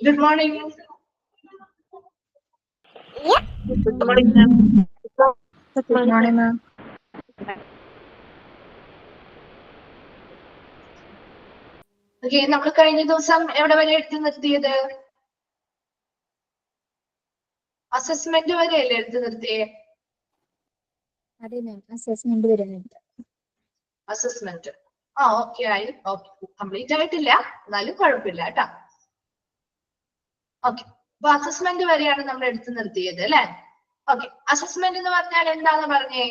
Good morning. Yeah. Good morning, ma'am. Good morning, ma'am. Okay, നമ്മൾ കഴിഞ്ഞ ദിവസം എവിടെ വരെ എടുത്തു നിർത്തിയത്? അസസ്മെന്റ് വരെയല്ലേ എടുത്തു നിർത്തിയേ? അതെ മാം, അസസ്മെന്റ് വരുന്നുണ്ട്. അസസ്മെന്റ് ഓക്കെ ആയി. ഓക്കെ, കംപ്ലീറ്റ് ആയിട്ടില്ല, എന്നാലും കുഴപ്പമില്ല കേട്ടാ. ഓക്കെ, അപ്പൊ അസസ്മെന്റ് വരെയാണ് നമ്മൾ എടുത്തു നിർത്തിയത് അല്ലെ? ഓക്കെ, അസസ്മെന്റ് എന്ന് പറഞ്ഞാൽ എന്താന്ന് പറഞ്ഞേ?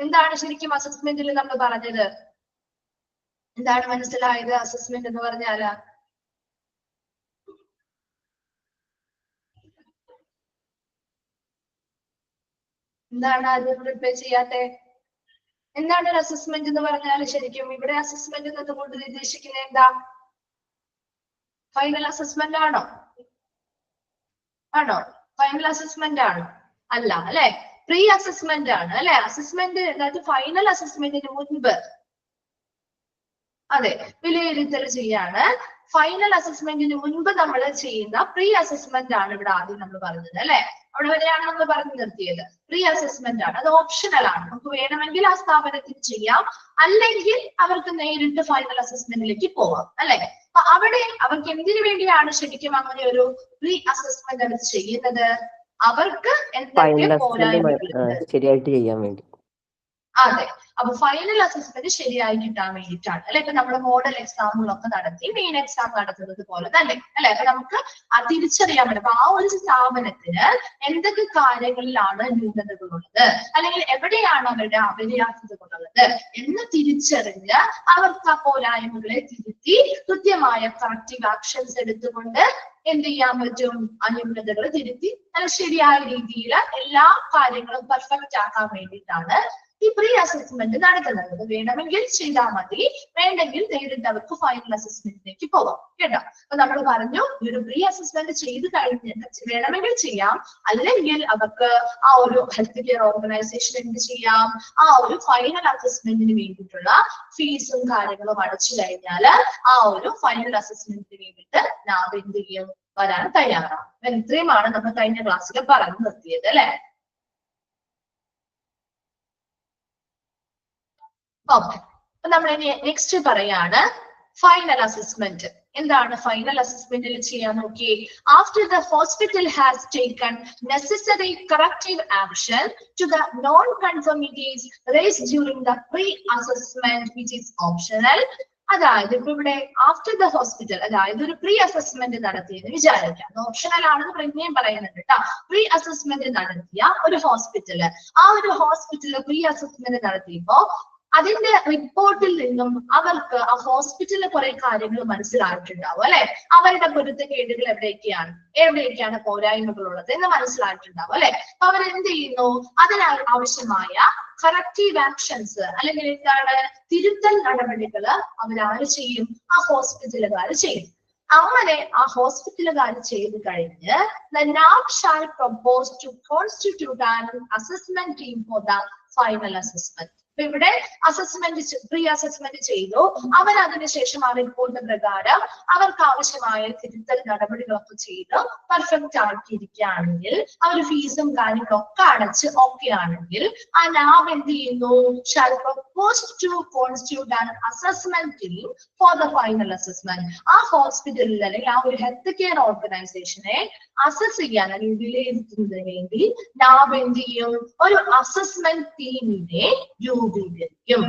എന്താണ് ശരിക്കും അസസ്മെന്റിൽ നമ്മൾ പറഞ്ഞത്? എന്താണ് മനസ്സിലായത് അസസ്മെന്റ് എന്ന് പറഞ്ഞാല്? എന്താണ് അത് പ്രിപ്പയർ ചെയ്യാത്തെ? എന്താണ് ഒരു അസസ്മെന്റ് എന്ന് പറഞ്ഞാൽ ശരിക്കും? ഇവിടെ അസസ്മെന്റ് എന്നതുകൊണ്ട് ഉദ്ദേശിക്കുന്നത് എന്താ? ഫൈനൽ അസസ്മെന്റ് ആണോ? ആണോ? ഫൈനൽ അസസ്മെന്റ് ആണോ? അല്ല അല്ലെ, പ്രീ അസസ്മെന്റ് ആണ് അല്ലെ. അസസ്മെന്റ് അതായത് ഫൈനൽ അസസ്മെന്റിന് മുൻപ് അതെ വിലയിരുത്തൽ ചെയ്യാണ്. ഫൈനൽ അസസ്മെന്റിന് മുൻപ് നമ്മൾ ചെയ്യുന്ന പ്രീ അസസ്മെന്റ് ആണ് ഇവിടെ ആദ്യം നമ്മൾ പറഞ്ഞത് അല്ലെ. അവിടെ വരെയാണ് നമ്മൾ പറഞ്ഞു നിർത്തിയത്. പ്രീ അസസ്മെന്റ് ആണ്, അത് ഓപ്ഷണൽ ആണ്. നമുക്ക് വേണമെങ്കിൽ ആ സ്ഥാപനത്തിൽ ചെയ്യാം, അല്ലെങ്കിൽ അവർക്ക് നേരിട്ട് ഫൈനൽ അസസ്മെന്റിലേക്ക് പോവാം അല്ലെ. അപ്പൊ അവിടെ അവർക്ക് എന്തിനു വേണ്ടിയാണ് ശരിക്കും അങ്ങനെ ഒരു പ്രീ അസസ്മെന്റ് അവർ ചെയ്യുന്നത്? അവർക്ക് എന്തൊക്കെ പോരായ്മകളുണ്ട് ശരിയായിട്ട് ചെയ്യാൻ വേണ്ടി. അതെ, അപ്പൊ ഫൈനൽ അസസ്മെന്റ് ശരിയായി കിട്ടാൻ വേണ്ടിയിട്ടാണ് അല്ലെ. ഇപ്പൊ നമ്മുടെ മോഡൽ എക്സാമുകളൊക്കെ നടത്തി മെയിൻ എക്സാം നടത്തുന്നത് പോലെ തന്നെ അല്ലെ. അപ്പൊ നമുക്ക് തിരിച്ചറിയാൻ പറ്റും അപ്പൊ ആ ഒരു സ്ഥാപനത്തിന് എന്തൊക്കെ കാര്യങ്ങളിലാണ് ന്യൂനതകളുള്ളത്, അല്ലെങ്കിൽ എവിടെയാണ് അവരുടെ അപര്യാപ്തതകളുള്ളത് എന്ന് തിരിച്ചറിഞ്ഞ് അവർക്ക് ആ പോരായ്മകളെ തിരുത്തി കൃത്യമായ കറക്റ്റീവ് ആക്ഷൻസ് എടുത്തുകൊണ്ട് എന്ത് ചെയ്യാൻ പറ്റും? ആ ന്യൂനതകൾ തിരുത്തി നല്ല ശരിയായ രീതിയിൽ എല്ലാ കാര്യങ്ങളും പെർഫെക്റ്റ് ആക്കാൻ വേണ്ടിയിട്ടാണ് ഈ പ്രീ അസസ്മെന്റ് നടക്കുന്നത്. വേണമെങ്കിൽ ചെയ്താൽ മതി, വേണ്ടെങ്കിൽ നേരിട്ട് അവർക്ക് ഫൈനൽ അസസ്മെന്റിലേക്ക് പോകാം കേട്ടോ. അപ്പൊ നമ്മൾ പറഞ്ഞു ഈ ഒരു പ്രീ അസസ്മെന്റ് ചെയ്ത് കഴിഞ്ഞിട്ട് വേണമെങ്കിൽ ചെയ്യാം, അല്ലെങ്കിൽ അവർക്ക് ആ ഒരു ഹെൽത്ത് കെയർ ഓർഗനൈസേഷൻ എന്ത് ചെയ്യാം? ആ ഒരു ഫൈനൽ അസസ്മെന്റിന് വേണ്ടിയിട്ടുള്ള ഫീസും കാര്യങ്ങളും അടച്ചു കഴിഞ്ഞാൽ ആ ഒരു ഫൈനൽ അസസ്മെന്റിന് വേണ്ടിയിട്ട് ലാബ് എന്ത് ചെയ്യും? വരാൻ തയ്യാറാണ്. ഇത്രയുമാണ് നമ്മൾ കഴിഞ്ഞ ക്ലാസ്സിൽ പറഞ്ഞു നിർത്തിയത് അല്ലെ. ഓക്കെ, അപ്പൊ നമ്മൾ ഇനി നെക്സ്റ്റ് പറയാണ് ഫൈനൽ അസസ്മെന്റ്. എന്താണ് ഫൈനൽ അസസ്മെന്റിൽ ചെയ്യാൻ നോക്കി? After the hospital has taken necessary corrective action to the non conformities raised during the pre assessment which is optional. അതായത് ഇപ്പൊ ഇവിടെ ആഫ്റ്റർ ദ ഹോസ്പിറ്റൽ, അതായത് ഒരു പ്രീ അസസ്മെന്റ് നടത്തിയെന്ന് വിചാരിക്കാം. അത് ഓപ്ഷണൽ ആണെന്ന് പ്രത്യേകം പറയുന്നുണ്ട് കേട്ടോ. പ്രീ അസസ്മെന്റ് നടത്തിയ ഒരു ഹോസ്പിറ്റല്, ആ ഒരു ഹോസ്പിറ്റലിൽ പ്രീ അസസ്മെന്റ് നടത്തിയപ്പോ അതിന്റെ റിപ്പോർട്ടിൽ നിന്നും അവർക്ക് ആ ഹോസ്പിറ്റലിലെ കുറെ കാര്യങ്ങൾ മനസ്സിലായിട്ടുണ്ടാവും അല്ലെ. അവരുടെ പൊരുത്തക്കേടുകൾ എവിടെയൊക്കെയാണ് പോരായ്മകൾ ഉള്ളത് എന്ന് മനസ്സിലായിട്ടുണ്ടാവും അല്ലെ. അപ്പൊ അവരെന്ത് ചെയ്യുന്നു? അതിനാവശ്യമായ കറക്റ്റീവ് ആക്ഷൻസ് അല്ലെങ്കിൽ എന്താണ് തിരുത്തൽ നടപടികൾ അവരാര് ചെയ്യും? ആ ഹോസ്പിറ്റലുകാർ ചെയ്യും. അങ്ങനെ ആ ഹോസ്പിറ്റലുകാർ ചെയ്ത് കഴിഞ്ഞ് the NAB shall propose to constitute an assessment team for the final assessment. അപ്പൊ ഇവിടെ അസസ്മെന്റ് പ്രീ അസസ്മെന്റ് ചെയ്തു, അവർ അതിനുശേഷം ആ റിപ്പോർട്ട് പ്രകാരം അവർക്ക് ആവശ്യമായ തിരുത്തൽ നടപടികളൊക്കെ ചെയ്ത് പെർഫെക്റ്റ് ആക്കിയിരിക്കുകയാണെങ്കിൽ, അവർ ഫീസും കാര്യങ്ങളൊക്കെ അടച്ച് ഓക്കെ ആണെങ്കിൽ ആ ലാബ് എന്ത് ചെയ്യുന്നു? shall propose to constitute an assessment team for the final assessment. ആ ഹോസ്പിറ്റലിൽ അല്ലെങ്കിൽ ആ ഒരു ഹെൽത്ത് കെയർ ഓർഗനൈസേഷനെ അസസ് ചെയ്യാൻ അല്ലെങ്കിൽ വിലയിരുത്തുന്നതിന് വേണ്ടി ലാബ് എന്ത് ചെയ്യും? ഒരു അസസ്മെന്റ് ടീമിനെ രൂപീകരിക്കും.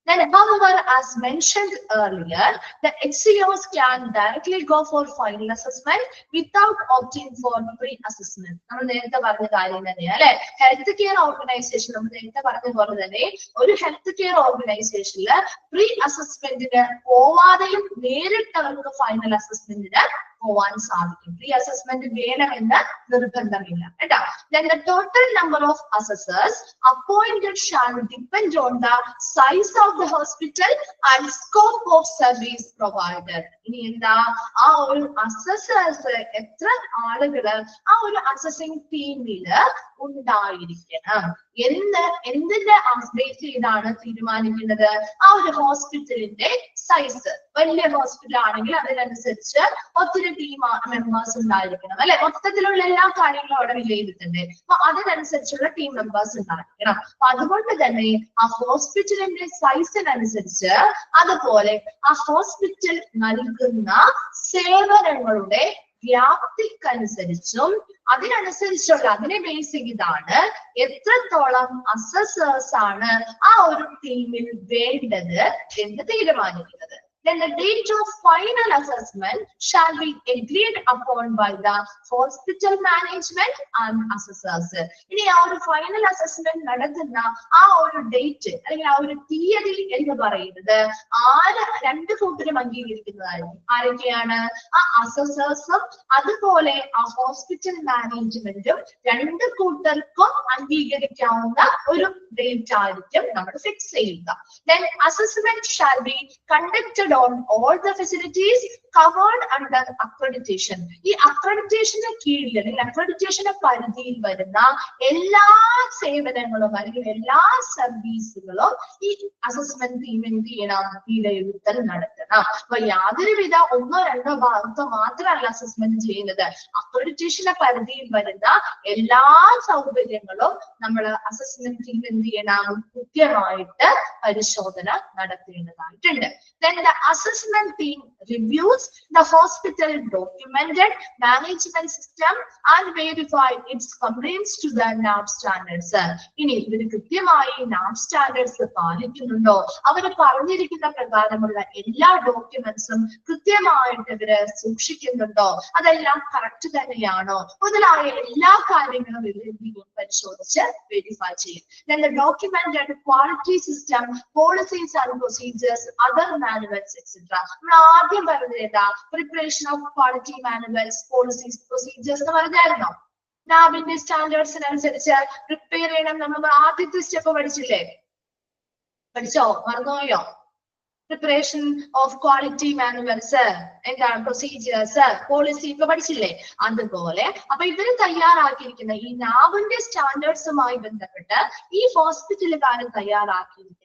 Then, however, as mentioned earlier, the HCOs can directly go for final assessment without opting for pre-assessment. നമ്മൾ നേരത്തെ പറഞ്ഞ കാര്യം തന്നെയാണ് അല്ലെ. ഹെൽത്ത് കെയർ ഓർഗനൈസേഷൻ നമ്മൾ നേരത്തെ പറഞ്ഞ പോലെ തന്നെ ഒരു ഹെൽത്ത് കെയർ ഓർഗനൈസേഷനിൽ പ്രീ അസസ്മെന്റിന് പോവാതെയും നേരിട്ട് അവർക്ക് ഫൈനൽ അസസ്മെന്റിന് പോവാൻ സാധിക്കും. പ്രീ അസസ്മെന്റ് വേണമെന്ന് നിർബന്ധമില്ല കേട്ടോ. Then the total number of assessors appointed shall depend on the size of the hospital and scope of service provided. ഇനി എന്താ? ആ ഒരു അസസേഴ്സ് എത്ര ആളുകള് ആ ഒരു അസസിംഗ് ടീമില് ഉണ്ടായിരിക്കണം എന്തിന്റെ ബേസ് ചെയ്താണ് തീരുമാനിക്കുന്നത്? ആ ഒരു ഹോസ്പിറ്റലിന്റെ സൈസ്. വലിയ ഹോസ്പിറ്റൽ ആണെങ്കിൽ അതിനനുസരിച്ച് ഒത്തിരി ടീം മെമ്പേഴ്സ് ഉണ്ടായിരിക്കണം അല്ലെ. മൊത്തത്തിലുള്ള എല്ലാ കാര്യങ്ങളും അവിടെ വിലയിരുത്തണ്ടേ. അപ്പൊ അതിനനുസരിച്ചുള്ള ടീം മെമ്പേഴ്സ് ഉണ്ടായിരിക്കണം. അപ്പൊ അതുകൊണ്ട് തന്നെ ആ ഹോസ്പിറ്റലിന്റെ സൈസിനനുസരിച്ച് അതുപോലെ ആ ഹോസ്പിറ്റൽ നൽകുന്ന സേവനങ്ങളുടെ വ്യാപ്തിക്കനുസരിച്ചും അതിനെ ബേസ് ചെയ്താണ് എത്രത്തോളം അസസേഴ്സ് ആണ് ആ ഒരു ടീമിൽ വേണ്ടത് എന്ന് തീരുമാനിക്കുന്നത്. Then the date of final assessment shall be agreed upon by the hospital management and assessors. ഇനി ആ ഒരു ഫൈനൽ അസസ്മെന്റ് നടത്തുന്ന ആ ഒരു ഡേറ്റ് അല്ലെങ്കിൽ ആ ഒരു തീയതി എന്ന് പറയുന്നത് രണ്ട് കൂട്ടരും അംഗീകരിക്കുന്നതായിരിക്കും. ആരൊക്കെയാണ്? ആ അസസേഴ്സും അതുപോലെ ആ ഹോസ്പിറ്റൽ മാനേജ്മെന്റും രണ്ട് കൂട്ടർക്കും അംഗീകരിക്കാവുന്ന ഒരു ഡേറ്റ് ആയിരിക്കും നമ്മൾ ഫിക്സ് ചെയ്യുക. Then assessment shall be conducted on all the facilities covered under accreditation. ഈ അക്രഡിറ്റേഷന് കീഴിൽ അല്ലെങ്കിൽ അക്രഡിറ്റേഷന്റെ പരിധിയിൽ വരുന്ന എല്ലാ സേവനങ്ങളും അല്ലെങ്കിൽ എല്ലാ സർവീസുകളും ഈ അസസ്മെന്റ് ടീം എന്ത് ചെയ്യണം? വിലയിരുത്തൽ നടത്തണം. അപ്പൊ യാതൊരുവിധ ഒന്നോ രണ്ടോ ഭാഗത്തോ മാത്രമല്ല അസസ്മെന്റ് ചെയ്യുന്നത്. അക്രഡിറ്റേഷന്റെ പരിധിയിൽ വരുന്ന എല്ലാ സൗകര്യങ്ങളും നമ്മൾ അസസ്മെന്റ് ടീം എന്ത് ചെയ്യണം? കൃത്യമായിട്ട് പരിശോധന നടത്തേണ്ടതായിട്ടുണ്ട്. Then the assessment team reviews the hospital documented management system and verify its compliance to the NAB standards. ഇനി ഇവർ കൃത്യമായി NAB standards പാലിക്കുന്നുണ്ടോ, അവർ പറഞ്ഞിരിക്കുന്ന പ്രകാരമുള്ള എല്ലാ ഡോക്യുമെന്റ്സും കൃത്യമായിട്ട് ഇവര് സൂക്ഷിക്കുന്നുണ്ടോ, അതെല്ലാം കറക്റ്റ് തന്നെയാണോ മുതലായ എല്ലാ കാര്യങ്ങളും ഇവർ പരിശോധിച്ച് വെരിഫൈ ചെയ്യും. Then the documented quality system, policies and procedures, other manuals, etc. നമ്മൾ ആദ്യം പറഞ്ഞത് ഏതാ? Preparation of quality manuals, policies, procedures എന്ന് പറഞ്ഞായിരുന്നോ? നാബിന്റെ സ്റ്റാൻഡേർഡ്സിനനുസരിച്ച് പ്രിപ്പയർ ചെയ്യണം. നമ്മൾ ആദ്യത്തെ സ്റ്റെപ്പ് പഠിച്ചില്ലേ? പഠിച്ചോ? മറന്നുപോയോ? പ്രിപ്പറേഷൻ ഓഫ് ക്വാളിറ്റി മാനുവൽസ്, എന്താണ് പ്രൊസീജിയേഴ്സ്, പോളിസി ഒക്കെ പഠിച്ചില്ലേ? അതുപോലെ അപ്പൊ ഇവര് തയ്യാറാക്കിയിരിക്കുന്ന ഈ നാബിന്റെ സ്റ്റാൻഡേർഡ്സുമായി ബന്ധപ്പെട്ട് ഈ ഹോസ്പിറ്റലുകാരൻ തയ്യാറാക്കിയിരിക്കുന്ന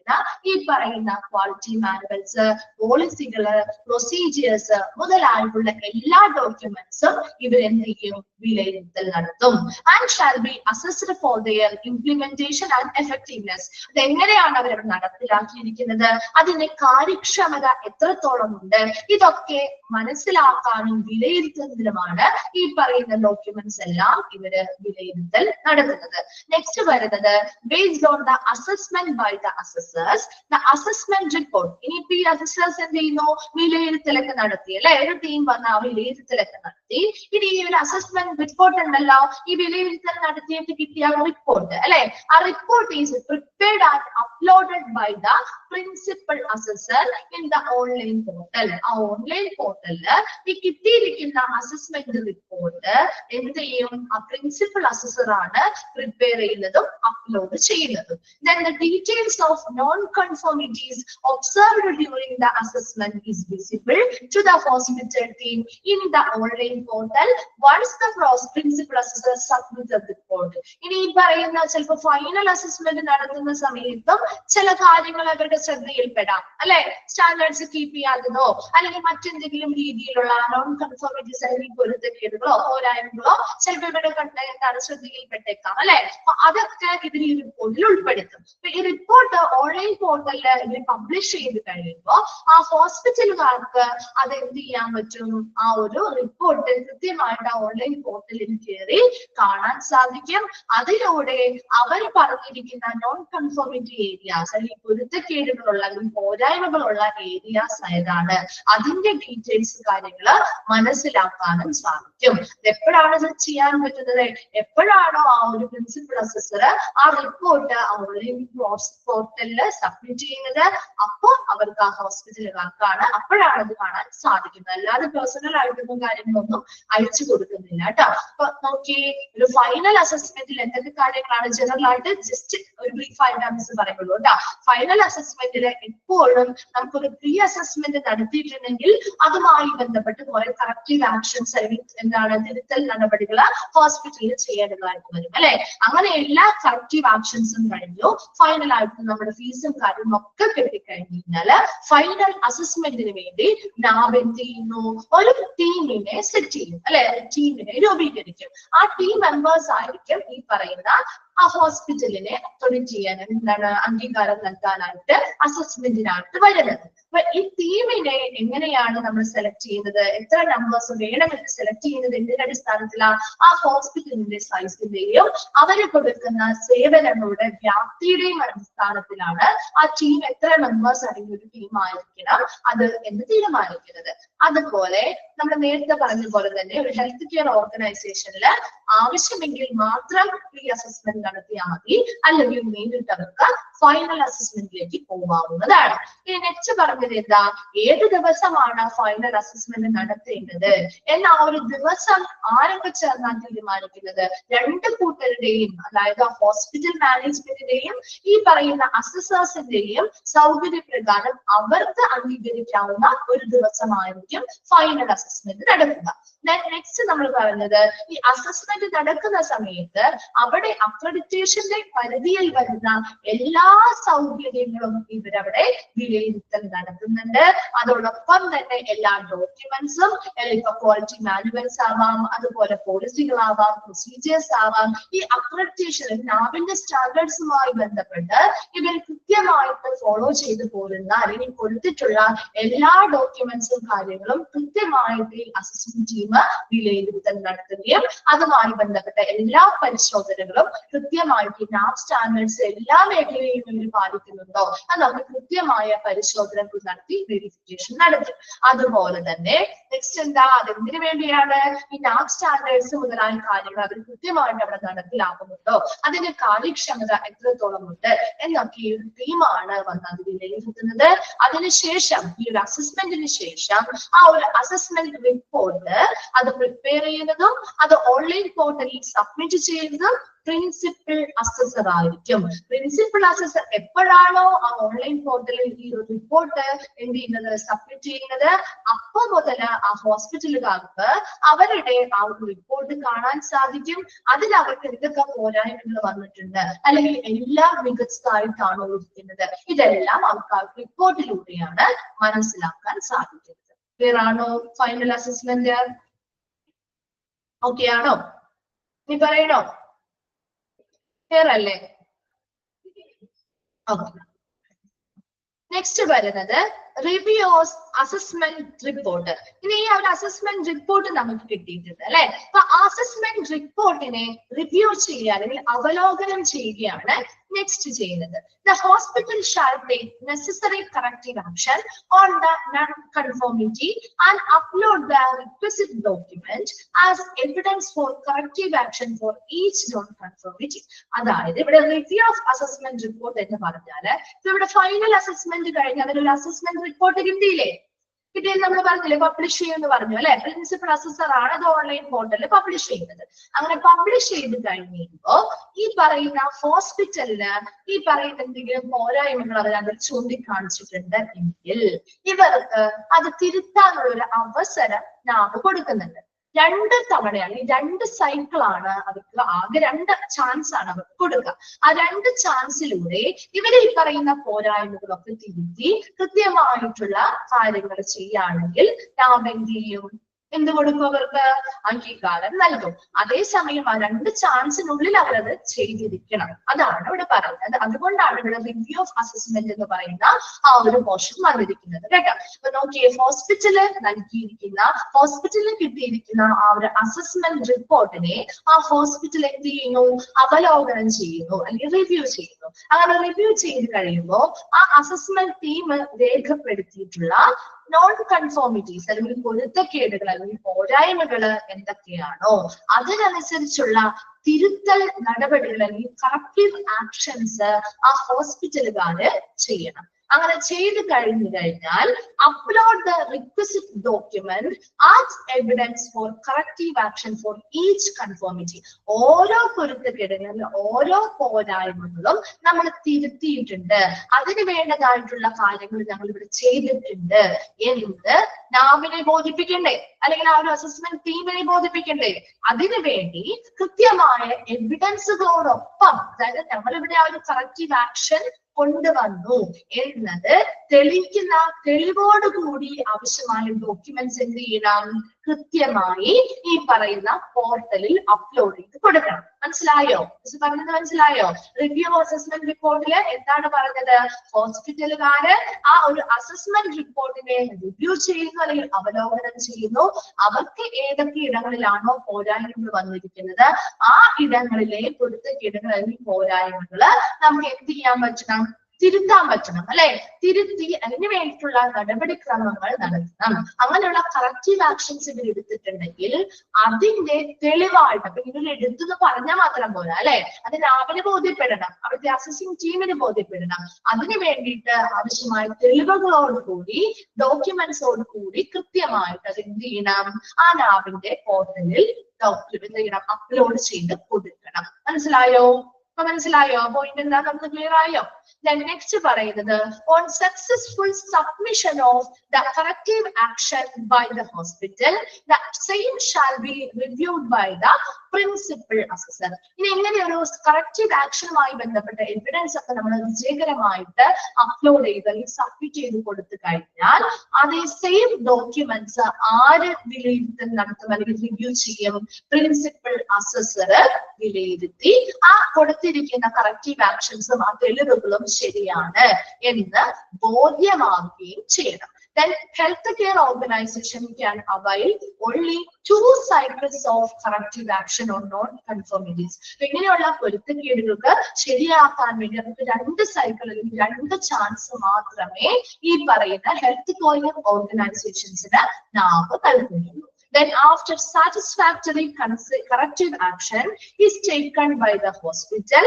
ഈ പറയുന്ന ക്വാളിറ്റി മാനുവൽസ്, പോളിസികള്, പ്രൊസീജിയേഴ്സ് മുതലായിട്ടുള്ള എല്ലാ ഡോക്യുമെന്റ്സും ഇവരെന്ത് ചെയ്യും? വിലയിരുത്തൽ നടത്തും. And shall be assessed for their implementation and effectiveness. അതെങ്ങനെയാണ് അവർ നടപ്പിലാക്കിയിരിക്കുന്നത്, അതിന്റെ കാര്യക്ഷമത എത്രത്തോളം ഉണ്ട്, ഇതൊക്കെ മനസ്സിലാക്കാനും വിലയിരുത്തുന്നതിനുമാണ് ഈ പറയുന്ന ഡോക്യുമെന്റ്സ് എല്ലാം ഇവര് വിലയിരുത്തൽ നടത്തുന്നത്. നെക്സ്റ്റ് വരുന്നത് based on the assessment by the assessors, the assessment report. ഇനിയിപ്പോ ഈ അസസേഴ്സ് എന്ത് ചെയ്യുന്നു? വിലയിരുത്തലൊക്കെ നടത്തി അല്ലെ, ഒരു ടീം വന്ന ആ വിലയിരുത്തലൊക്കെ നടത്തി. ഇനി ഈ ഒരു അസസ്മെന്റ് റിപ്പോർട്ട് ഉണ്ടല്ലോ, ഈ വിലയിരുത്തൽ നടത്തിയിട്ട് കിട്ടിയ റിപ്പോർട്ട് അല്ലെ, ആ report is prepared and uploaded by the principal assessor in the online portal. ആ ഓൺലൈൻ പോർട്ടലില് ഈ കിട്ടിയിരിക്കുന്ന അസസ്മെന്റ് റിപ്പോർട്ട് എന്ത് ചെയ്യും? ആ പ്രിൻസിപ്പൽ അസസർ ആണ് പ്രിപ്പയർ ചെയ്യുന്നതും അപ്ലോഡ് ചെയ്യുന്നതും. Then the details of non-conformities observed during the assessment is visible to the hospital team in the online portal once the principal assessor submits the report. ഇനി ഈ പറയുന്ന ചിലപ്പോൾ ഫൈനൽ അസസ്മെന്റ് നടത്തുന്ന സമയത്തും ചില കാര്യങ്ങൾ അവരുടെ ശ്രദ്ധയിൽപ്പെടാം അല്ലെ, സ്റ്റാൻഡേർഡ്സ് കീപ്പ് ചെയ്യാത്തതോ അല്ലെങ്കിൽ മറ്റെന്തെങ്കിലും രീതിയിലുള്ള നോൺ കൺഫോമിറ്റീസ് അല്ലെങ്കിൽ പൊരുത്തക്കേടുകളോ പോരായ്മകളോ ചിലപ്പോൾ ഇവരുടെ ശ്രദ്ധയിൽപ്പെട്ടേക്കാം അല്ലെ. അപ്പൊ അതൊക്കെ ഇതിൽ ഈ റിപ്പോർട്ടിൽ ഉൾപ്പെടുത്തും. ഈ റിപ്പോർട്ട് ഓൺലൈൻ പോർട്ടലിൽ ഇവർ പബ്ലിഷ് ചെയ്ത് കഴിയുമ്പോൾ ആ ഹോസ്പിറ്റലുകാർക്ക് അത് എന്ത് ചെയ്യാൻ പറ്റും? ആ ഒരു റിപ്പോർട്ട് കൃത്യമായിട്ട് ആ ഓൺലൈൻ പോർട്ടലിൽ കയറി കാണാൻ സാധിക്കും. അതിലൂടെ അവർ പറഞ്ഞിരിക്കുന്ന നോൺ കൺഫോമിറ്റി ഏരിയാസ് അല്ലെങ്കിൽ പൊരുത്തക്കേടുകളുള്ള അല്ലെങ്കിൽ പോരായ്മകളുള്ള ഏരിയാസ് ഏതാണ്, അതിന്റെ ഡീറ്റെയിൽസ് കാര്യങ്ങള് മനസ്സിലാക്കാനും സാധിക്കും. എപ്പോഴാണ് ഇത് ചെയ്യാൻ പറ്റുന്നത്? എപ്പോഴാണോ ആ ഒരു പ്രിൻസിപ്പൽ അസസർ ആ റിപ്പോർട്ട് ആ ഓൺലൈൻ പോർട്ടലിൽ സബ്മിറ്റ് ചെയ്യുന്നത്, അപ്പോൾ അവർക്ക് ആ ഹോസ്പിറ്റലുകാർക്കാണ് അപ്പോഴാണ് അത് കാണാൻ സാധിക്കുന്നത്. അല്ലാതെ പേഴ്സണൽ ആയിട്ടൊന്നും കാര്യങ്ങളൊന്നും അയച്ചു കൊടുക്കുന്നില്ല കേട്ടോ. അപ്പൊ നോക്കി ഒരു ഫൈനൽ അസസ്മെന്റിൽ എന്തൊക്കെ കാര്യങ്ങളാണ് ജനറൽ ആയിട്ട് ജസ്റ്റ് ഒരു ബ്രീഫ് ആയിട്ട് പറയുള്ളൂ കേട്ടോ. ഫൈനൽ അസസ്മെന്റിൽ എപ്പോഴും നമുക്കൊരു പ്രീ അസസ്മെന്റ് നടത്തിയിട്ടുണ്ടെങ്കിൽ അത് അതുമായി ബന്ധപ്പെട്ട് കുറെ കറക്റ്റീവ് ആക്ഷൻസ് അല്ലെങ്കിൽ എന്താണ് തിരുത്തൽ നടപടികൾ ഹോസ്പിറ്റലിൽ ചെയ്യേണ്ടതായിട്ട് വരും അല്ലെ. അങ്ങനെ എല്ലാ കറക്റ്റീവ് ആക്ഷൻസും കഴിഞ്ഞു ഫൈനൽ ആയിട്ട് നമ്മുടെ ഫീസും കാര്യങ്ങളും ഒക്കെ കെട്ടിക്കഴിഞ്ഞാല് ഫൈനൽ അസസ്മെന്റിന് വേണ്ടി നാം എന്ത് ചെയ്യുന്നു, ഒരു ടീമിനെ സെറ്റ് ചെയ്യും അല്ലെ, ടീമിനെ രൂപീകരിക്കും. ആ ടീം മെമ്പേഴ്സ് ആയിരിക്കും ഈ പറയുന്ന ആ ഹോസ്പിറ്റലിനെ അത്തോറിറ്റി ചെയ്യാൻ എന്താണ് അംഗീകാരം നൽകാനായിട്ട് അസസ്മെന്റിനായിട്ട് വരുന്നത്. അപ്പൊ ഈ ടീമിനെ എങ്ങനെയാണ് നമ്മൾ സെലക്ട് ചെയ്യുന്നത്, എത്ര നമ്പേഴ്സ് വേണമെന്ന് സെലക്ട് ചെയ്യുന്നത് എന്തിന്റെ അടിസ്ഥാനത്തിലാണ്, ആ ഹോസ്പിറ്റലിന്റെ സൈസിന്റെയും അവര് കൊടുക്കുന്ന സേവനങ്ങളുടെ വ്യാപ്തിയുടെയും അടിസ്ഥാനത്തിലാണ് ആ ടീം എത്ര മെമ്പേഴ്സ് അടങ്ങിയ ഒരു ടീം ആയിരിക്കണം അത് എന്ന് തീരുമാനിക്കുന്നത്. അതുപോലെ നമ്മൾ നേരത്തെ പറഞ്ഞ പോലെ തന്നെ ഒരു ഹെൽത്ത് കെയർ ഓർഗനൈസേഷനിൽ ആവശ്യമെങ്കിൽ മാത്രം പ്രീ അസസ്മെന്റ് നടത്തിയാൽ മതി, അല്ലെങ്കിൽ നേരിട്ട് അവർക്ക് ഫൈനൽ അസസ്മെന്റിലേക്ക് പോകാവുന്നതാണ്. ഇനി നെക്സ്റ്റ് പറഞ്ഞത് എന്താ, ഏത് ദിവസമാണ് ഫൈനൽ അസസ്മെന്റ് നടത്തേണ്ടത് എന്ന ആ ഒരു ദിവസം ആരൊക്കെ ചേർന്നാൻ തീരുമാനിക്കുന്നത്, രണ്ട് കൂട്ടരുടെയും അതായത് ഹോസ്പിറ്റൽ മാനേജ്മെന്റിന്റെയും ഈ പറയുന്ന അസസേഴ്സിന്റെയും സൗകര്യപ്രകാരം അവർക്ക് അംഗീകരിക്കാവുന്ന ഒരു ദിവസമായിരിക്കും ഫൈനൽ അസസ്മെന്റ് നടക്കുക. നെക്സ്റ്റ് നമ്മൾ പറഞ്ഞത് ഈ അസസ്മെന്റ് നടക്കുന്ന സമയത്ത് അവിടെ അക്രഡിറ്റേഷന്റെ പരിധിയിൽ വരുന്ന എല്ലാ സൗകര്യങ്ങളും ഇവരവിടെ വിലയിരുത്തൽ നടത്തുന്നുണ്ട്. അതോടൊപ്പം തന്നെ എല്ലാ ഡോക്യുമെന്റ്സും ഇപ്പൊ ക്വാളിറ്റി മാനുവൽസ് ആവാം, അതുപോലെ പോളിസികളാവാം, പ്രൊസീജിയേഴ്സ് ആവാം, ഈ അക്രഡിറ്റേഷൻ നാവിന്റെ സ്റ്റാൻഡേർഡ്സുമായി ബന്ധപ്പെട്ട് ഇവർ കൃത്യമായിട്ട് ഫോളോ ചെയ്തു പോരുന്ന അല്ലെങ്കിൽ കൊടുത്തിട്ടുള്ള എല്ലാ ഡോക്യുമെന്റ്സും കാര്യങ്ങളും കൃത്യമായിട്ട് ഈ അസസ്മെന്റ് ടീം വിലയിരുത്തൽ നടത്തുകയും അതുമായി ബന്ധപ്പെട്ട എല്ലാ പരിശോധനകളും കൃത്യമായിട്ട് നാവ് സ്റ്റാൻഡേർഡ്സ് എല്ലാ മേഖലയിലും ഇവർ പാലിക്കുന്നുണ്ടോ അത് നമുക്ക് കൃത്യമായ പരിശോധനകൾ നടത്തി വെരിഫിക്കേഷൻ നടത്തും. അതുപോലെ തന്നെ നെക്സ്റ്റ് എന്താ, അതെന്തിനു വേണ്ടിയാണ് ഈ നാവ് സ്റ്റാൻഡേർഡ്സ് മുതലായ കാര്യങ്ങൾ അവർ കൃത്യമായിട്ട് അവിടെ നടപ്പിലാക്കുന്നുണ്ടോ, അതിന്റെ കാര്യക്ഷമത എത്രത്തോളം ഉണ്ട് എന്നൊക്കെ ഈ ഒരു ടീമാണ് വന്ന് അത് വിലയിരുത്തുന്നത്. അതിനുശേഷം ഈ ഒരു അസസ്മെന്റിന് ശേഷം ആ ഒരു അസസ്മെന്റ് റിപ്പോർട്ട് അത് പ്രിപ്പയർ ചെയ്യുന്നതും അത് ഓൺലൈൻ പോർട്ടലിൽ സബ്മിറ്റ് ചെയ്യുന്നതും പ്രിൻസിപ്പൽ അസസർ ആയിരിക്കും. പ്രിൻസിപ്പൽ അസസർ എപ്പോഴാണോ ആ ഓൺലൈൻ പോർട്ടലിൽ ഈ ഒരു റിപ്പോർട്ട് എന്ത് ചെയ്യുന്നത്, സബ്മിറ്റ് ചെയ്യുന്നത്, അപ്പൊ മുതൽ ആ ഹോസ്പിറ്റലുകാർക്ക് അവരുടെ ആ ഒരു റിപ്പോർട്ട് കാണാൻ സാധിക്കും. അതിൽ അവർക്ക് എന്തൊക്കെ പോരായ്മകൾ വന്നിട്ടുണ്ട് അല്ലെങ്കിൽ എല്ലാം മികച്ചതായിട്ടാണോ ഇരിക്കുന്നത്, ഇതെല്ലാം അവർക്ക് ആ റിപ്പോർട്ടിലൂടെയാണ് മനസ്സിലാക്കാൻ സാധിക്കുന്നത്. ക്ലിയർ ആണോ ഫൈനൽ അസസ്മെന്റ്? ഓക്കെ ആണോ? നീ പറയണോ? ക്ലിയർ അല്ലേ? ഓക്കെ. നെക്സ്റ്റ് വരുന്നത് റിവ്യൂ ഓഫ് അസസ്മെന്റ് റിപ്പോർട്ട്. ഇനി ഈ ഒരു അസസ്മെന്റ് റിപ്പോർട്ട് നമുക്ക് കിട്ടിയിട്ടുണ്ട് അല്ലെ. അപ്പൊ അസസ്മെന്റ് റിപ്പോർട്ടിനെ റിവ്യൂ ചെയ്യുക അല്ലെങ്കിൽ അവലോകനം ചെയ്യുകയാണ് നെക്സ്റ്റ് ചെയ്യുന്നത്. The hospital shall take necessary corrective action on the non-conformity and upload the requisite document as evidence for corrective action for each non-conformity. അതായത് ഇവിടെ റിവ്യൂ ഓഫ് അസസ്മെന്റ് റിപ്പോർട്ട് എന്ന് പറഞ്ഞാല് ഇവിടെ ഫൈനൽ അസസ്മെന്റ് കഴിഞ്ഞ് അതിലൊരു അസസ്മെന്റ് റിപ്പോർട്ട് കിട്ടിയില്ലേ, കിട്ടിയെന്ന് നമ്മൾ പറഞ്ഞില്ലേ, പബ്ലിഷ് ചെയ്യുമെന്ന് പറഞ്ഞു അല്ലെ. പ്രിൻസിപ്പൽ അസസർ ആണ് അത് ഓൺലൈൻ പോർട്ടലിൽ പബ്ലിഷ് ചെയ്യുന്നത്. അങ്ങനെ പബ്ലിഷ് ചെയ്ത് കഴിയുമ്പോ ഈ പറയുന്ന ഹോസ്പിറ്റലിന് ഈ പറയുന്ന എന്തെങ്കിലും പോരായ്മകൾ അവർ അതിൽ ചൂണ്ടിക്കാണിച്ചിട്ടുണ്ട് എങ്കിൽ ഇവർക്ക് അത് തിരുത്താനുള്ള ഒരു അവസരം നാം കൊടുക്കുന്നുണ്ട്. രണ്ട് തവണയാണ്, ഈ രണ്ട് സൈക്കിളാണ് അവർക്ക്, ആകെ രണ്ട് ചാൻസ് ആണ് അവർക്ക് കൊടുക്കുക. ആ രണ്ട് ചാൻസിലൂടെ ഇവരെ ഈ പറയുന്ന പോരായ്മകളൊക്കെ തിരുത്തി കൃത്യമായിട്ടുള്ള കാര്യങ്ങൾ ചെയ്യുകയാണെങ്കിൽ നാം എന്ത് ചെയ്യും, എന്ത് കൊടുക്കും, അവർക്ക് അംഗീകാരം നൽകും. അതേസമയം ആ രണ്ട് ചാൻസിനുള്ളിൽ അവരത് ചെയ്തിരിക്കണം, അതാണ് ഇവിടെ പറയുന്നത്. അതുകൊണ്ടാണ് ഇവിടെ റിവ്യൂ ഓഫ് അസസ്മെന്റ് എന്ന് പറയുന്ന ആ ഒരു പോർഷൻ വന്നിരിക്കുന്നത് കേട്ടോ. അപ്പൊ നോക്കിയേ, ഹോസ്പിറ്റലിൽ കിട്ടിയിരിക്കുന്ന ആ ഒരു അസസ്മെന്റ് റിപ്പോർട്ടിനെ ആ ഹോസ്പിറ്റൽ എന്ത് ചെയ്യുന്നു, അവലോകനം ചെയ്യുന്നു അല്ലെങ്കിൽ റിവ്യൂ ചെയ്യുന്നു. അങ്ങനെ റിവ്യൂ ചെയ്ത് കഴിയുമ്പോൾ ആ അസസ്മെന്റ് ടീം രേഖപ്പെടുത്തിയിട്ടുള്ള നോൺ കൺഫോമിറ്റീസ് അല്ലെങ്കിൽ പൊരുത്തക്കേടുകൾ അല്ലെങ്കിൽ പോരായ്മകൾ എന്തൊക്കെയാണോ അതിനനുസരിച്ചുള്ള തിരുത്തൽ നടപടികൾ അല്ലെങ്കിൽ കറക്റ്റീവ് ആക്ഷൻസ് ആ ഹോസ്പിറ്റലുകാര് ചെയ്യണം. അങ്ങനെ ചെയ്ത് കഴിഞ്ഞാൽ upload the requisite document as evidence four corrective action for each conformity. ഓരോ പൊരുത്തക്കേടുകളിലും ഓരോ പോരായ്മകളും നമ്മൾ തിരുത്തിയിട്ടുണ്ട്, അതിന് വേണ്ടതായിട്ടുള്ള കാര്യങ്ങൾ ഞങ്ങൾ ഇവിടെ ചെയ്തിട്ടുണ്ട് എന്ന് നാമിനെ ബോധിപ്പിക്കണ്ടേ, അല്ലെങ്കിൽ ആ ഒരു അസസ്മെന്റ് ടീമിനെ ബോധിപ്പിക്കണ്ടേ? അതിനു വേണ്ടി കൃത്യമായ എവിഡൻസുകളോടൊപ്പം, അതായത് നമ്മളിവിടെ ആ ഒരു കറക്റ്റീവ് ആക്ഷൻ കൊണ്ടുവന്നു എന്നത് തെളിയിക്കുന്ന തെളിവോടുകൂടി ആവശ്യമായ ഡോക്യുമെന്റ്സ് എന്ത് ചെയ്യണം? കൃത്യമായി ഈ പറയുന്ന പോർട്ടലിൽ അപ്ലോഡ് ചെയ്ത് കൊടുക്കണം. മനസ്സിലായോ? പറഞ്ഞത് മനസ്സിലായോ? റിവ്യൂ അസസ്മെന്റ് റിപ്പോർട്ടില് എന്താണ് പറഞ്ഞത്? ഹോസ്പിറ്റലുകാര് ആ ഒരു അസസ്മെന്റ് റിപ്പോർട്ടിനെ റിവ്യൂ ചെയ്യുന്നു അല്ലെങ്കിൽ അവലോകനം ചെയ്യുന്നു. അവർക്ക് ഏതൊക്കെ ഇടങ്ങളിലാണോ പോരായ്മകൾ വന്നിരിക്കുന്നത് ആ ഇടങ്ങളിലെ പൊരുത്തക്കേടുകൾ അല്ലെങ്കിൽ പോരായ്മകള് നമുക്ക് എന്ത് ചെയ്യാൻ പറ്റണം? തിരുത്താൻ പറ്റണം, അല്ലെ? തിരുത്തി അതിന് വേണ്ടിയിട്ടുള്ള നടപടിക്രമങ്ങൾ നടത്തണം. അങ്ങനെയുള്ള കറക്റ്റീവ് ആക്ഷൻസ് ഇവർ എടുത്തിട്ടുണ്ടെങ്കിൽ അതിന്റെ തെളിവായിട്ട്, അപ്പൊ ഇവർ എടുത്തെന്ന് പറഞ്ഞാൽ മാത്രം പോരാ, അല്ലെ? അത് രാവിലെ ബോധ്യപ്പെടണം, അവിടുത്തെ അസസിംഗ് ടീമിന് ബോധ്യപ്പെടണം. അതിനു വേണ്ടിയിട്ട് ആവശ്യമായ തെളിവുകളോടുകൂടി ഡോക്യുമെന്റ്സോട് കൂടി കൃത്യമായിട്ട് അത് എന്ത് ചെയ്യണം? ആ ലാബിന്റെ പോർട്ടലിൽ ഡോക്യുമെന്റ് അപ്ലോഡ് ചെയ്ത് കൊടുക്കണം. മനസ്സിലായോ? മനസ്സിലായോ? പോയിന്റ് എന്താ? നമുക്ക് ക്ലിയർ ആയോ? നെക്സ്റ്റ് പറയുന്നത് on successful submission of the corrective action by the hospital the same shall be reviewed by the principal assessor. ഇനി എങ്ങനെ ഒരു കറക്റ്റീവ് ആക്ഷനുമായി ബന്ധപ്പെട്ട എവിഡൻസ് ഒക്കെ നമ്മൾ വിജയകരമായിട്ട് അപ്ലോഡ് ചെയ്ത് അല്ലെങ്കിൽ സബ്മിറ്റ് ചെയ്ത് കൊടുത്തു കഴിഞ്ഞാൽ അതേ സെയിം ഡോക്യുമെന്റ്സ് ആര് വിലയിരുത്തൽ നടത്തും അല്ലെങ്കിൽ റിവ്യൂ ചെയ്യും? പ്രിൻസിപ്പൽ അസസർ വിലയിരുത്തി ആ കൊടുത്തിരിക്കുന്ന കറക്റ്റീവ് ആക്ഷൻസും ആ തെളിവുകളും ശരിയാണ് എന്ന് ബോധ്യമാവുകയും ചെയ്യണം. Then healthcare organization can avail only 2 cycles of corrective action on non-conformities. ഇങ്ങനെയുള്ള പൊരുത്തക്കേടുകൾക്ക് ശരിയാക്കാൻ വേണ്ടി നമുക്ക് 2 സൈക്കിൾ അല്ലെങ്കിൽ 2 ചാൻസ് മാത്രമേ ഈ പറയുന്ന ഹെൽത്ത് കെയർ ഓർഗനൈസേഷൻസിന് നാം നൽകുന്നുള്ളൂ. Then after satisfactory corrective action is taken by the hospital,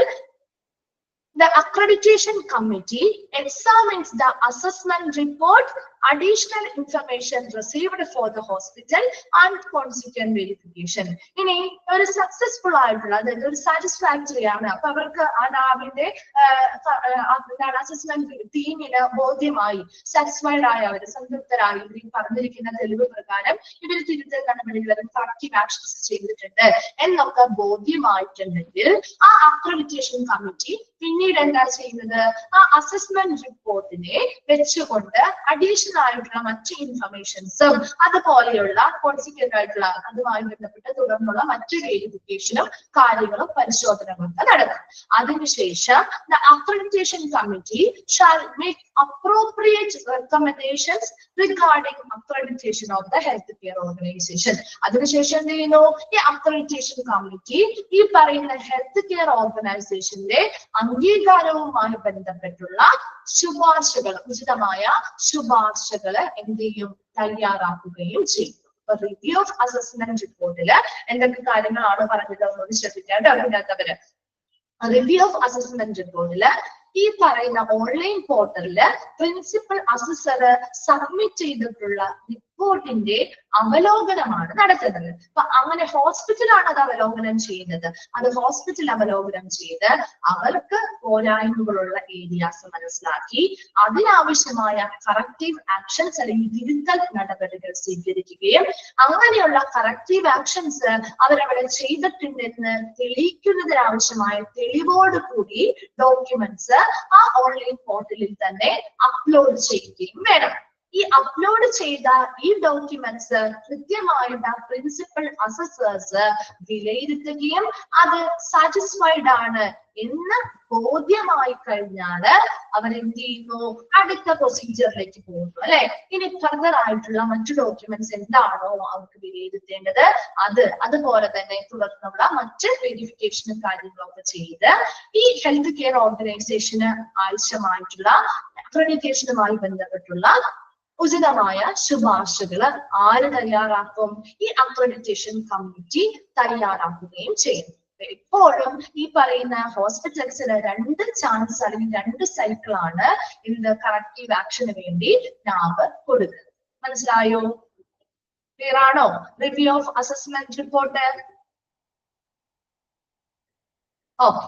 the accreditation committee examines the assessment report, additional information received for the hospital and consequent verification. ഇനി ഒരു സക്സസ്ഫുൾ ആയിട്ടുള്ള, അതായത് ഒരു സാറ്റിസ്ഫാക്ടറി ആണ്, അപ്പൊ അവർക്ക് ആ ലാബിന്റെ അസസ്മെന്റ് ടീമിന് ബോധ്യമായി, സാറ്റിസ്ഫൈഡ് ആയി, അവർ സംതൃപ്തരായി, ഇവർ പറഞ്ഞിരിക്കുന്ന തെളിവ് പ്രകാരം ഇവർ തിരുത്തൽ നടപടികൾ കറക്റ്റീവ് ആക്ഷൻസ് ചെയ്തിട്ടുണ്ട് എന്നൊക്കെ ബോധ്യമായിട്ടുണ്ടെങ്കിൽ ആ അക്രഡിറ്റേഷൻ കമ്മിറ്റി പിന്നീട് എന്താ ചെയ്യുന്നത്? ആ അസസ്മെന്റ് റിപ്പോർട്ടിനെ വെച്ചുകൊണ്ട് അഡീഷണൽ ആയിട്ടുള്ള മറ്റ് ഇൻഫർമേഷൻസും അതുപോലെയുള്ള കോൺസിക്വന്റ് ആയിട്ടുള്ള അതുമായി ബന്ധപ്പെട്ട് തുടർന്നുള്ള മറ്റു വെരിഫിക്കേഷനും കാര്യങ്ങളും പരിശോധനകളും നടക്കും. അതിനുശേഷം the accreditation committee shall make appropriate recommendations regarding accreditation of the healthcare organization. അതിനുശേഷം എന്ത് ചെയ്യുന്നു? ഈ accreditation committee ഈ പറയുന്ന ഹെൽത്ത് കെയർ ഓർഗനൈസേഷന്റെ അംഗീകാരവുമായി ബന്ധപ്പെട്ടുള്ള ശുപാർശകൾ, ഉചിതമായ ശുപാർശകൾ എന്ത് ചെയ്യും? തയ്യാറാക്കുകയും ചെയ്യും. റിവ്യൂ ഓഫ് അസസ്മെന്റ് റിപ്പോർട്ടില് എന്തൊക്കെ കാര്യങ്ങളാണ് പറഞ്ഞത് ഒന്നുകൂടി ശ്രദ്ധിക്കാണ്ട് അറിയാത്തവര്. റിവ്യൂ ഓഫ് അസസ്മെന്റ് റിപ്പോർട്ടില് ഈ പറയുന്ന ഓൺലൈൻ പോർട്ടലില് പ്രിൻസിപ്പൽ അസസർ സബ്മിറ്റ് ചെയ്തിട്ടുള്ള റിപ്പോർട്ടിന്റെ അവലോകനമാണ് നടത്തുന്നത്. അപ്പൊ അങ്ങനെ ഹോസ്പിറ്റലാണ് അത് അവലോകനം ചെയ്യുന്നത്. അത് ഹോസ്പിറ്റൽ അവലോകനം ചെയ്ത് അവർക്ക് പോരായ്മകളുള്ള ഏരിയാസ് മനസ്സിലാക്കി അതിനാവശ്യമായ കറക്റ്റീവ് ആക്ഷൻസ് അല്ലെങ്കിൽ തിരുത്തൽ നടപടികൾ സ്വീകരിക്കുകയും അങ്ങനെയുള്ള കറക്റ്റീവ് ആക്ഷൻസ് അവരവിടെ ചെയ്തിട്ടുണ്ടെന്ന് തെളിയിക്കുന്നതിനാവശ്യമായ തെളിവോട് കൂടി ഡോക്യുമെന്റ്സ് ആ ഓൺലൈൻ പോർട്ടലിൽ തന്നെ അപ്ലോഡ് ചെയ്യുകയും വേണം. ഈ അപ്ലോഡ് ചെയ്ത ഈ ഡോക്യുമെന്റ്സ് കൃത്യമായിട്ട് പ്രിൻസിപ്പൽ അസസേഴ്സ് വിലയിരുത്തുകയും അത് സാറ്റിസ്ഫൈഡ് ആണ് എന്ന് ബോധ്യമായി കഴിഞ്ഞാൽ അവരെന്ത് ചെയ്യുന്നു? അടുത്ത പ്രൊസീജിയറിലേക്ക് പോകുന്നു, അല്ലെ? ഇനി ഫർദർ ആയിട്ടുള്ള മറ്റു ഡോക്യുമെന്റ്സ് എന്താണോ അവർക്ക് വിലയിരുത്തേണ്ടത് അതുപോലെ തന്നെ തുടർന്നുള്ള മറ്റ് വെരിഫിക്കേഷനും കാര്യങ്ങളൊക്കെ ചെയ്ത് ഈ ഹെൽത്ത് കെയർ ഓർഗനൈസേഷന് ആവശ്യമായിട്ടുള്ള അക്രഡിറ്റേഷനുമായി ബന്ധപ്പെട്ടുള്ള ഉചിതമായ ശുപാർശകൾ ആര് തയ്യാറാക്കും? ഈ അക്രഡിറ്റേഷൻ കമ്മിറ്റി തയ്യാറാക്കുകയും ചെയ്യും. എപ്പോഴും ഈ പറയുന്ന ഹോസ്പിറ്റൽസിന് 2 ചാൻസ് അല്ലെങ്കിൽ 2 സൈക്കിൾ ആണ് ഇത് കറക്റ്റീവ് ആക്ഷന് വേണ്ടി നാബ് കൊടുക്കുന്നത്. മനസ്സിലായോ? ക്ലിയർ ആണോ? Review of assessment report. Okay.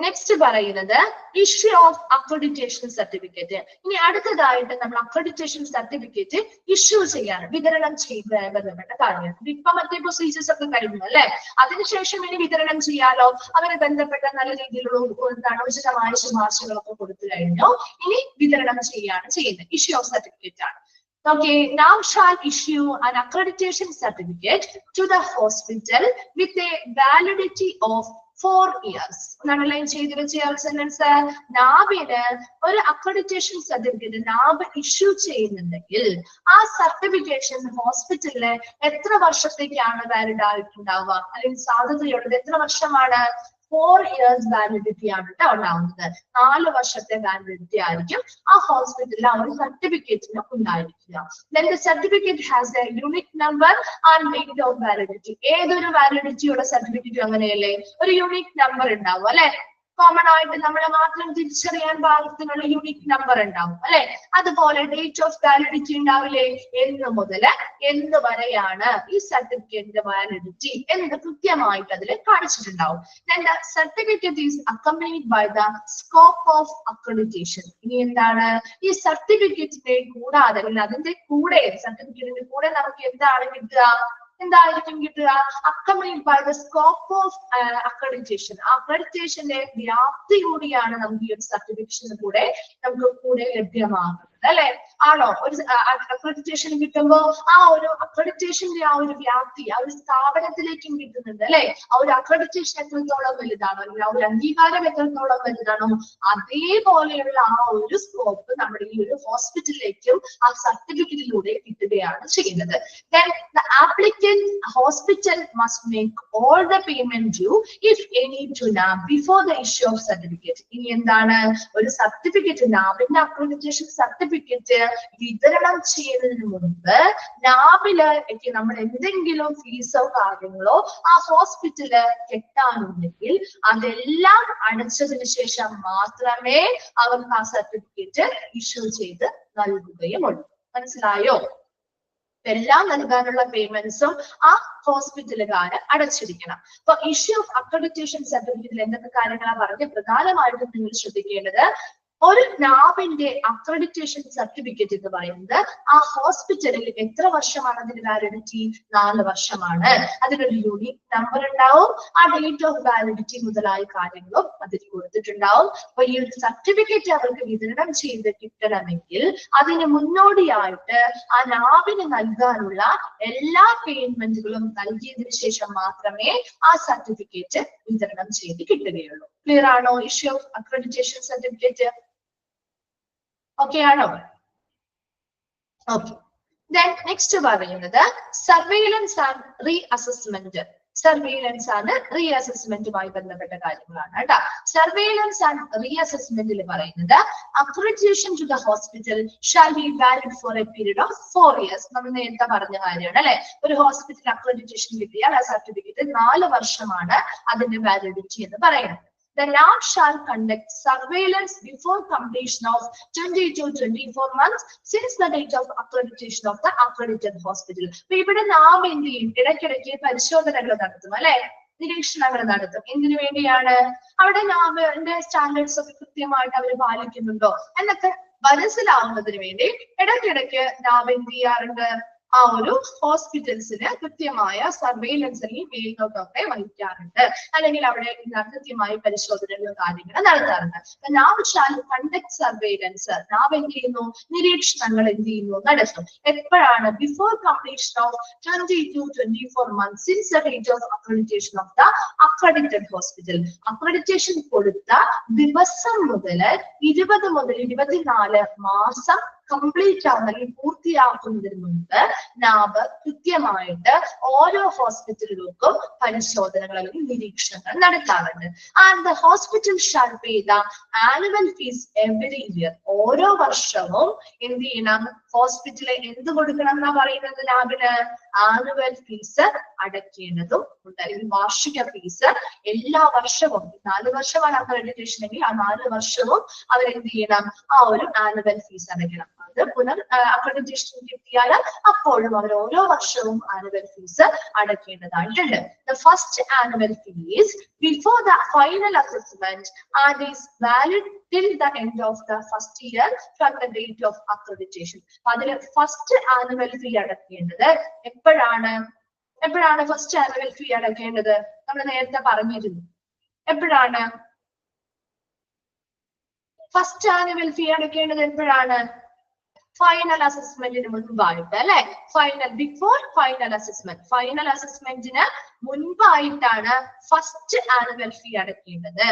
Next പറയുന്നത് ഇഷ്യൂ ഓഫ് അക്രഡിറ്റേഷൻ സർട്ടിഫിക്കറ്റ്. ഇനി അടുത്തതായിട്ട് നമ്മൾ അക്രഡിറ്റേഷൻ സർട്ടിഫിക്കറ്റ് ഇഷ്യൂ ചെയ്യാൻ വിതരണം ചെയ്യുന്നതുമായി ബന്ധപ്പെട്ട കാര്യങ്ങൾ. ഇപ്പൊ മറ്റേ പ്രൊസീജിയേഴ്സ് ഒക്കെ കഴിഞ്ഞു അല്ലെ? അതിനുശേഷം ഇനി വിതരണം ചെയ്യാലോ. അവരെ ബന്ധപ്പെട്ട നല്ല രീതിയിലുള്ള എന്താണ് ഉചിതമായ ശുപാർശകളൊക്കെ കൊടുത്തു കഴിഞ്ഞു. ഇനി വിതരണം ചെയ്യാണ് ചെയ്യുന്നത്. ഇഷ്യൂ ഓഫ് സർട്ടിഫിക്കറ്റ് ആണ്. Okay, now shall issue an accreditation certificate to the hospital with a validity of 4 years. Underline ചെയ്തു വെച്ച സെന്റൻസ്. നാബിന് ഒരു അക്രഡിറ്റേഷൻ സർട്ടിഫിക്കറ്റ് നാബ് ഇഷ്യൂ ചെയ്യുന്നുണ്ടെങ്കിൽ ആ സർട്ടിഫിക്കേഷൻ ഹോസ്പിറ്റലിന് എത്ര വർഷത്തേക്കാണ് വാലിഡ് ആയിട്ടുണ്ടാവുക, അല്ലെങ്കിൽ സാധ്യതയുള്ളത് എത്ര വർഷമാണ്? 4 years വാലിഡിറ്റി ആണ് കേട്ടോ ഉണ്ടാവുന്നത്. 4 വർഷത്തെ വാലിഡിറ്റി ആയിരിക്കും ആ ഹോസ്പിറ്റലിൽ ആ ഒരു സർട്ടിഫിക്കറ്റിന് ഉണ്ടായിരിക്കുക. Then the certificate has a unique number and date of validity. ഏതൊരു വാലിഡിറ്റിയുള്ള സർട്ടിഫിക്കറ്റ് അങ്ങനെയല്ലേ, ഒരു യുണീക് നമ്പർ ഉണ്ടാവും അല്ലെ? കോമൺ ആയിട്ട് നമ്മളെ മാത്രം തിരിച്ചറിയാൻ പാകത്തിനുള്ള യുണീക് നമ്പർ ഉണ്ടാവും അല്ലെ? അതുപോലെ ഡേറ്റ് ഓഫ് വാലിഡിറ്റി ഉണ്ടാവില്ലേ? എന്ന് മുതൽ എന്ന് വരെയാണ് ഈ സർട്ടിഫിക്കറ്റിന്റെ വാലിഡിറ്റി എന്ന് കൃത്യമായിട്ട് അതിൽ കാണിച്ചിട്ടുണ്ടാവും. Then the certificate is accompanied by the scope of accreditation. ഇനി എന്താണ് ഈ സർട്ടിഫിക്കറ്റിന്റെ കൂടാതെ, അതിന്റെ കൂടെ സർട്ടിഫിക്കറ്റിന്റെ കൂടെ നമുക്ക് എന്താണ് കിട്ടുക? എന്തായിരിക്കും കിട്ടുക? accompanied by the scope of accreditation. അക്രഡിറ്റേഷന്റെ വ്യാപ്തി കൂടിയാണ് നമുക്ക് ഈ ഒരു സർട്ടിഫിക്കേഷന് കൂടെ ലഭ്യമാകുന്നത് അല്ലെ? ആണോ? ഒരു അക്രഡിറ്റേഷൻ കിട്ടുമ്പോ ആ ഒരു അക്രഡിറ്റേഷന്റെ ആ ഒരു വ്യാപ്തി ആ ഒരു സ്ഥാപനത്തിലേക്കും കിട്ടുന്നുണ്ട് അല്ലെ? ആ ഒരു അക്രഡിറ്റേഷൻ എത്രത്തോളം വലുതാണോ, അല്ലെങ്കിൽ ആ ഒരു അംഗീകാരം എത്രത്തോളം വലുതാണോ, അതേപോലെയുള്ള ആ ഒരു സ്കോപ്പ് നമ്മുടെ ഈ ഒരു ഹോസ്പിറ്റലിലേക്കും ആ സർട്ടിഫിക്കറ്റിലൂടെ കിട്ടുകയാണ് ചെയ്യുന്നത്. Then the applicant hospital must make all the payment due if any to NAB before the issue of certificate. ഇനി എന്താണ് ഒരു സർട്ടിഫിക്കറ്റ്, നാബിന്റെ അക്രഡിറ്റേഷൻ സർട്ടിഫിക്കറ്റ് വിതരണം ചെയ്യുന്നതിന് മുൻപ് നാബില് നമ്മൾ എന്തെങ്കിലും ഫീസോ കാര്യങ്ങളോ ആ ഹോസ്പിറ്റല് കെട്ടാനുണ്ടെങ്കിൽ അതെല്ലാം അടച്ചതിന് ശേഷം മാത്രമേ അവർക്ക് ആ സർട്ടിഫിക്കറ്റ് ഇഷ്യൂ ചെയ്ത് നൽകുകയുള്ളൂ. മനസ്സിലായോ? എല്ലാം നൽകാനുള്ള പേയ്മെന്റ്സും ആ ഹോസ്പിറ്റലുകാര് അടച്ചിരിക്കണം. അപ്പൊ ഇഷ്യൂ ഓഫ് അക്രഡിറ്റേഷൻ സർട്ടിഫിക്കറ്റിൽ എന്തൊക്കെ കാര്യങ്ങളാണ് പറഞ്ഞ് പ്രധാനമായിട്ടും നിങ്ങൾ ശ്രദ്ധിക്കേണ്ടത്, ഒരു നാബിന്റെ അക്രഡിറ്റേഷൻ സർട്ടിഫിക്കറ്റ് എന്ന് പറയുന്നത് ആ ഹോസ്പിറ്റലിൽ എത്ര വർഷമാണ് അതിന്റെ വാലിഡിറ്റി? 4 വർഷമാണ്. അതിനൊരു യൂണിക് നമ്പർ ഉണ്ടാവും, ആ ഡേറ്റ് ഓഫ് വാലിഡിറ്റി മുതലായ കാര്യങ്ങളും അതിൽ കൊടുത്തിട്ടുണ്ടാവും. അപ്പൊ ഈ ഒരു സർട്ടിഫിക്കറ്റ് അവർക്ക് വിതരണം ചെയ്ത് കിട്ടണമെങ്കിൽ അതിന് മുന്നോടിയായിട്ട് ആ നാബിന് നൽകാനുള്ള എല്ലാ പേയ്മെന്റുകളും നൽകിയതിനു ശേഷം മാത്രമേ ആ സർട്ടിഫിക്കറ്റ് വിതരണം ചെയ്ത് കിട്ടുകയുള്ളൂ. ക്ലിയർ ആണോ? Issue of accreditation certificate okay ആണോ? ഓക്കെ. Then നെക്സ്റ്റ് പറയുന്നത് surveillance and reassessment. Surveillance ആണ് റീ അസസ്മെന്റുമായി ബന്ധപ്പെട്ട കാര്യങ്ങളാണ് കേട്ടോ. സർവെയിലൻസ് ആൻഡ് റീ അസസ്മെന്റിൽ പറയുന്നത് accreditation to the hospital shall be valid for a period of 4 years. നമ്മൾ നേരത്തെ പറഞ്ഞ കാര്യമാണ് അല്ലെ? ഒരു ഹോസ്പിറ്റൽ അക്രഡിറ്റേഷൻ കിട്ടിയാൽ ആ സർട്ടിഫിക്കറ്റ് 4 വർഷമാണ് അതിന്റെ വാലിഡിറ്റി എന്ന് പറയുന്നത്. The NAB shall conduct surveillance before completion of 20 to 24 months since the date of accreditation of the accredited hospital. അപ്പൊ ഇവിടെ നാം എന്ത് ചെയ്യും? ഇടയ്ക്കിടയ്ക്ക് പരിശോധനകൾ നടത്തും അല്ലെ? നിരീക്ഷണങ്ങൾ നടത്തും. എന്തിനു വേണ്ടിയാണ്? അവിടെ നാബിന്റെ സ്റ്റാൻഡേർഡ്സ് ഒക്കെ കൃത്യമായിട്ട് അവർ പാലിക്കുന്നുണ്ടോ എന്നൊക്കെ മനസ്സിലാവുന്നതിന് വേണ്ടി ഇടയ്ക്കിടയ്ക്ക് നാബ് എന്ത് ചെയ്യാറുണ്ട്? ആ ഒരു ഹോസ്പിറ്റൽസിന് കൃത്യമായ സർവെയിലൻസ് അല്ലെങ്കിൽ മേൽനോട്ടമൊക്കെ വഹിക്കാറുണ്ട്, അല്ലെങ്കിൽ അവിടെ കൃത്യമായ പരിശോധനകളും കാര്യങ്ങളും നടത്താറുണ്ട്. നാബ് ഷാൽ കണ്ടക്ട് സർവെയിലൻസ്. നാബ് എന്ത് ചെയ്യുന്നു? നിരീക്ഷണങ്ങൾ എന്ത് ചെയ്യുന്നു? നടത്തും. എപ്പോഴാണ്? Before completion of 20 to 24 months since the date of accreditation of the accredited hospital. Accreditation കൊടുത്ത ദിവസം മുതൽ 20 മുതൽ 24 മാസം കംപ്ലീറ്റ് ആവുന്ന അല്ലെങ്കിൽ പൂർത്തിയാക്കുന്നതിന് മുൻപ് നാബ് കൃത്യമായിട്ട് ഓരോ ഹോസ്പിറ്റലുകൾക്കും പരിശോധനകൾ അല്ലെങ്കിൽ നിരീക്ഷണങ്ങൾ നടത്താറുണ്ട്. And the hospital shall pay the annual fees every year. ഓരോ വർഷവും എന്ത് ചെയ്യണം? ഹോസ്പിറ്റലിൽ എന്ത് കൊടുക്കണം എന്നാ പറയുന്നത്? നാബിന് ആനുവൽ ഫീസ് അടയ്ക്കേണ്ടതും ഉണ്ട്. അല്ലെങ്കിൽ വാർഷിക ഫീസ് എല്ലാ വർഷവും, 4 വർഷമാണ് അക്രഡിറ്റേഷൻ എങ്കിൽ ആ 4 വർഷവും അവരെന്ത് ചെയ്യണം? ആ ഒരു ആനുവൽ ഫീസ് അടയ്ക്കണം. അത് അക്രഡിറ്റേഷൻ കിട്ടിയാൽ അപ്പോഴും അവർ ഓരോ വർഷവും ആനുവൽ ഫീസ് അടയ്ക്കേണ്ടതായിട്ടുണ്ട്. The first annual fee is before the final assessment and is valid till the end of the first year from the date of accreditation. അതില് ഫസ്റ്റ് ആനുവൽ ഫീ അടയ്ക്കേണ്ടത് എപ്പോഴാണ്? ഫസ്റ്റ് ആനുവൽ ഫീ അടയ്ക്കേണ്ടത്? നമ്മൾ നേരത്തെ പറഞ്ഞിരുന്നു. എപ്പോഴാണ് first annual fee അടയ്ക്കേണ്ടത്? എപ്പോഴാണ്? ഫൈനൽ അസസ്മെന്റിന് മുൻപായിട്ട്, അല്ലെ? Before final assessment. ഫൈനൽ അസസ്മെന്റിന് മുൻപായിട്ടാണ് ഫസ്റ്റ് ആനുവൽ ഫീ അടയ്ക്കേണ്ടത്.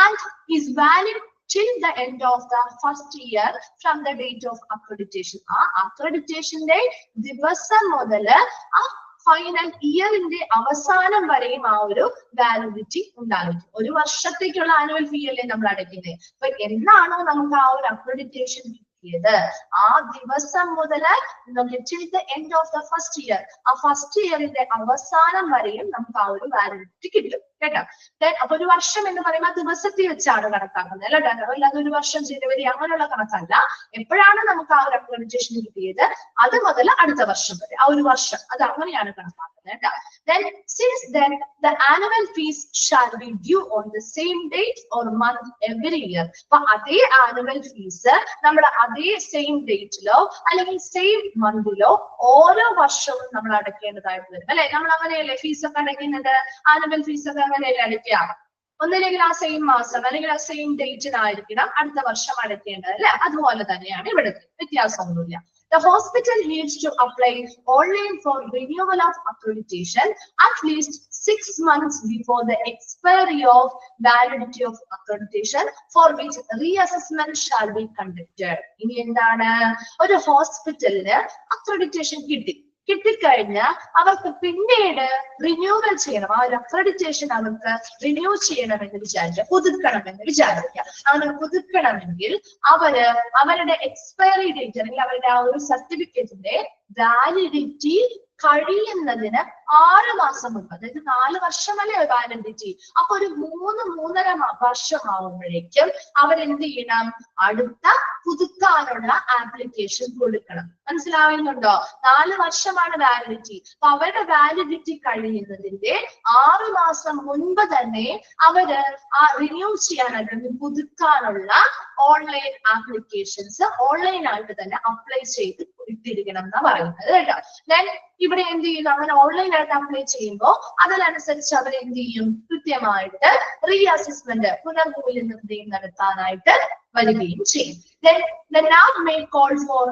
And is valid till the end of the first year from the date of accreditation. ആ അക്രഡിറ്റേഷന്റെ ദിവസം മുതൽ ആ ഫൈനൽ ഇയറിന്റെ അവസാനം വരെയും ആ ഒരു വാലിഡിറ്റി ഉണ്ടായിരിക്കും. ഒരു വർഷത്തേക്കുള്ള ആനുവൽ ഫീ അല്ലേ നമ്മൾ അടയ്ക്കുന്നത്. അപ്പൊ എന്നാണോ നമുക്ക് ആ ഒരു അക്രഡിറ്റേഷൻ കിട്ടിയത്, ആ ദിവസം മുതൽ till the end of the first year, ആ ഫസ്റ്റ് ഇയറിന്റെ അവസാനം വരെയും നമുക്ക് ആ ഒരു വാലിഡിറ്റി കിട്ടും കേട്ടോ. അപ്പൊ ഒരു വർഷം എന്ന് പറയുമ്പോൾ ദിവസത്തിൽ വെച്ചാണ് കണക്കാക്കുന്നത്, അല്ലാതെ ഒരു വർഷം ജനുവരി അങ്ങനെയുള്ള കണക്കല്ല. എപ്പോഴാണ് നമുക്ക് ആ ഒരു അക്രഡിറ്റേഷൻ കിട്ടിയത് അത് മുതൽ അടുത്ത വർഷം വരെ ആ ഒരു വർഷം, അത് അങ്ങനെയാണ് കണക്കാക്കുന്നത് കേട്ടോ. Then since then the annual fees shall be due on the same date or month every year. അപ്പൊ അതേ ആനുവൽ ഫീസ് നമ്മൾ അതേ സെയിം ഡേറ്റിലോ അല്ലെങ്കിൽ സെയിം മന്തിലോ ഓരോ വർഷവും നമ്മൾ അടയ്ക്കേണ്ടതായിട്ട് വരും, അല്ലെ? നമ്മൾ അങ്ങനെയല്ലേ ഫീസ് ഒക്കെ അടയ്ക്കുന്നത്? ആനുവൽ ഫീസ് ഒക്കെ അങ്ങനെയല്ലേ അടയ്ക്കുക? ഒന്നില്ലെങ്കിൽ ആ സെയിം മാസം അല്ലെങ്കിൽ ആ സെയിം ഡേറ്റിനായിരിക്കണം അടുത്ത വർഷം അടയ്ക്കേണ്ടത്, അല്ലെ? അതുപോലെ തന്നെയാണ് ഇവിടെ, വ്യത്യാസമൊന്നുമില്ല. The hospital needs to apply online for renewal of accreditation at least 6 months before the expiry of validity of accreditation, for which reassessment shall be conducted. ഇനി എന്താണ്? ഒരു ഹോസ്പിറ്റലിന് അക്രഡിറ്റേഷൻ കിട്ടിക്കഴിഞ്ഞാൽ അവർക്ക് പിന്നീട് റിന്യൂവൽ ചെയ്യണം. ആ ഒരു അക്രഡിറ്റേഷൻ അവർക്ക് റിന്യൂ ചെയ്യണമെന്ന് വിചാരിക്കുക, പുതുക്കണമെന്ന് വിചാരിക്കുക. അങ്ങനെ പുതുക്കണമെങ്കിൽ അവരുടെ എക്സ്പയറി ഡേറ്റ് അല്ലെങ്കിൽ അവരുടെ ആ ഒരു സർട്ടിഫിക്കറ്റിന്റെ വാലിഡിറ്റി കഴിയുന്നതിന് 6 മാസം മുൻപ്, അതായത് 4 വർഷമല്ലേ വാലിഡിറ്റി, അപ്പൊ ഒരു 3-3.5 വർഷമാവുമ്പോഴേക്കും അവരെന്ത് ചെയ്യണം? അടുത്ത പുതുക്കാനുള്ള ആപ്ലിക്കേഷൻ കൊടുക്കണം. മനസ്സിലാവുന്നുണ്ടോ? 4 വർഷമാണ് വാലിഡിറ്റി. അപ്പൊ അവരുടെ വാലിഡിറ്റി കഴിയുന്നതിന്റെ 6 മാസം മുൻപ് തന്നെ അവര് ആ റിന്യൂ ചെയ്യാനായിട്ട് പുതുക്കാനുള്ള ഓൺലൈൻ ആപ്ലിക്കേഷൻസ് ഓൺലൈനായിട്ട് തന്നെ അപ്ലൈ ചെയ്ത് ഇട്ടിരിക്കണം എന്നാ പറയുന്നത് കേട്ടോ. ദെൻ ഇവിടെ എന്ത് ചെയ്യുന്നു? അങ്ങനെ ഓൺലൈൻ ആയിട്ട് അപ്ലൈ ചെയ്യുമ്പോൾ അതിനനുസരിച്ച് അവർ എന്ത് ചെയ്യും? കൃത്യമായിട്ട് റീഅസസ്മെന്റ്, പുനർമൂല്യനിർണ്ണയം നടത്താനായിട്ട് വരികയും ചെയ്യും. Then the NAB may call for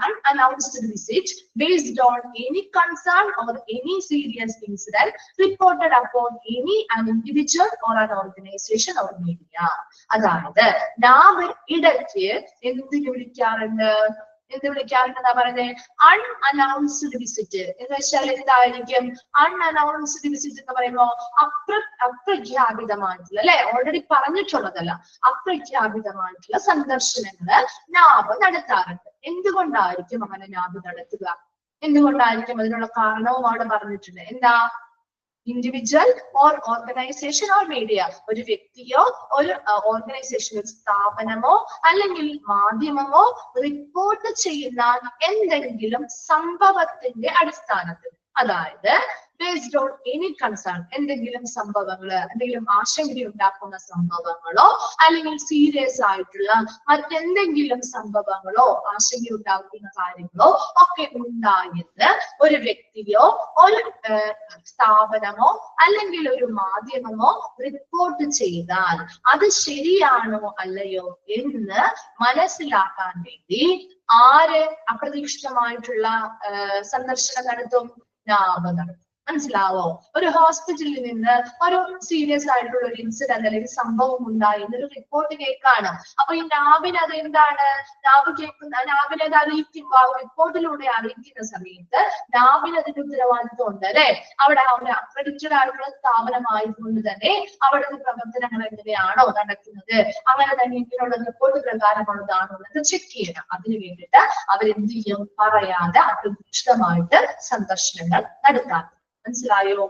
unannounced visit based on any concern or any serious incident reported upon any an individual or an organization or media. അതായത് നാബ് ഇടയ്ക്ക് എന്തിനു വിളിക്കാറുണ്ടെന്നാ പറയുന്നത്? അൺഅനൗൺസ്ഡ് വിസിറ്റ് എന്ന് വെച്ചാൽ എന്തായിരിക്കും? അൺഅനൗൺസ്ഡ് വിസിറ്റ് എന്ന് പറയുമ്പോൾ അപ്രഖ്യാപിതമായിട്ടുള്ള, അല്ലെ? ഓൾറെഡി പറഞ്ഞിട്ടുള്ളതല്ല, അപ്രഖ്യാപിതമായിട്ടുള്ള സന്ദർശനങ്ങള് നാബ് നടത്താറുണ്ട്. എന്തുകൊണ്ടായിരിക്കും അങ്ങനെ നാബ് നടത്തുക? എന്തുകൊണ്ടായിരിക്കും? അതിനുള്ള കാരണവും അവിടെ പറഞ്ഞിട്ടുണ്ട്. എന്താ? Individual or organisation or media, ഒരു വ്യക്തിയോ ഒരു ഓർഗനൈസേഷനോ സ്ഥാപനമോ അല്ലെങ്കിൽ മാധ്യമമോ റിപ്പോർട്ട് ചെയ്യുന്ന എന്തെങ്കിലും സംഭവത്തിന്റെ അടിസ്ഥാനത്തിൽ, അതായത് based on any concern, എന്തെങ്കിലും സംഭവങ്ങള്, എന്തെങ്കിലും ആശങ്കയുണ്ടാക്കുന്ന സംഭവങ്ങളോ അല്ലെങ്കിൽ സീരിയസ് ആയിട്ടുള്ള മറ്റെന്തെങ്കിലും സംഭവങ്ങളോ ആശങ്കയുണ്ടാക്കുന്ന കാര്യങ്ങളോ ഒക്കെ ഉണ്ടായത് ഒരു വ്യക്തിയോ ഒരു സ്ഥാപനമോ അല്ലെങ്കിൽ ഒരു മാധ്യമമോ റിപ്പോർട്ട് ചെയ്താൽ അത് ശരിയാണോ അല്ലയോ എന്ന് മനസ്സിലാക്കാൻ വേണ്ടി ആര് അപ്രതീക്ഷിതമായിട്ടുള്ള സന്ദർശനം നടത്തും? നാബ് നടത്തും. മനസ്സിലാവോ? ഒരു ഹോസ്പിറ്റലിൽ നിന്ന് ഒരു സീരിയസ് ആയിട്ടുള്ള ഒരു ഇൻസിഡന്റ് അല്ലെങ്കിൽ സംഭവം ഉണ്ടായി എന്നൊരു റിപ്പോർട്ട് കേൾക്കാണ്. അപ്പൊ ഈ നാബിന് അത് എന്താണ്, നാബിനെ അത് അറിയിക്കുമ്പോ ആ റിപ്പോർട്ടിലൂടെ അറിയിക്കുന്ന സമയത്ത് നാബിന് അതിന്റെ ഉത്തരവാദിത്വം ഉണ്ട് അല്ലെ. അവിടെ ഒരു അക്രഡിറ്റഡ് ആയിട്ടുള്ള സ്ഥാപനമായതുകൊണ്ട് തന്നെ അവിടുത്തെ പ്രവർത്തനങ്ങൾ എങ്ങനെയാണോ നടക്കുന്നത്, അങ്ങനെ തന്നെ ഇങ്ങനെയുള്ള റിപ്പോർട്ട് പ്രകാരമുള്ളതാണോ എന്ന് ചെക്ക് ചെയ്യണം. അതിന് വേണ്ടിയിട്ട് അവരെന്ത് ചെയ്യും, പറയാതെ അപ്രതീക്ഷിതമായിട്ട് സന്ദർശനങ്ങൾ നടത്താം. മനസ്സിലായോ?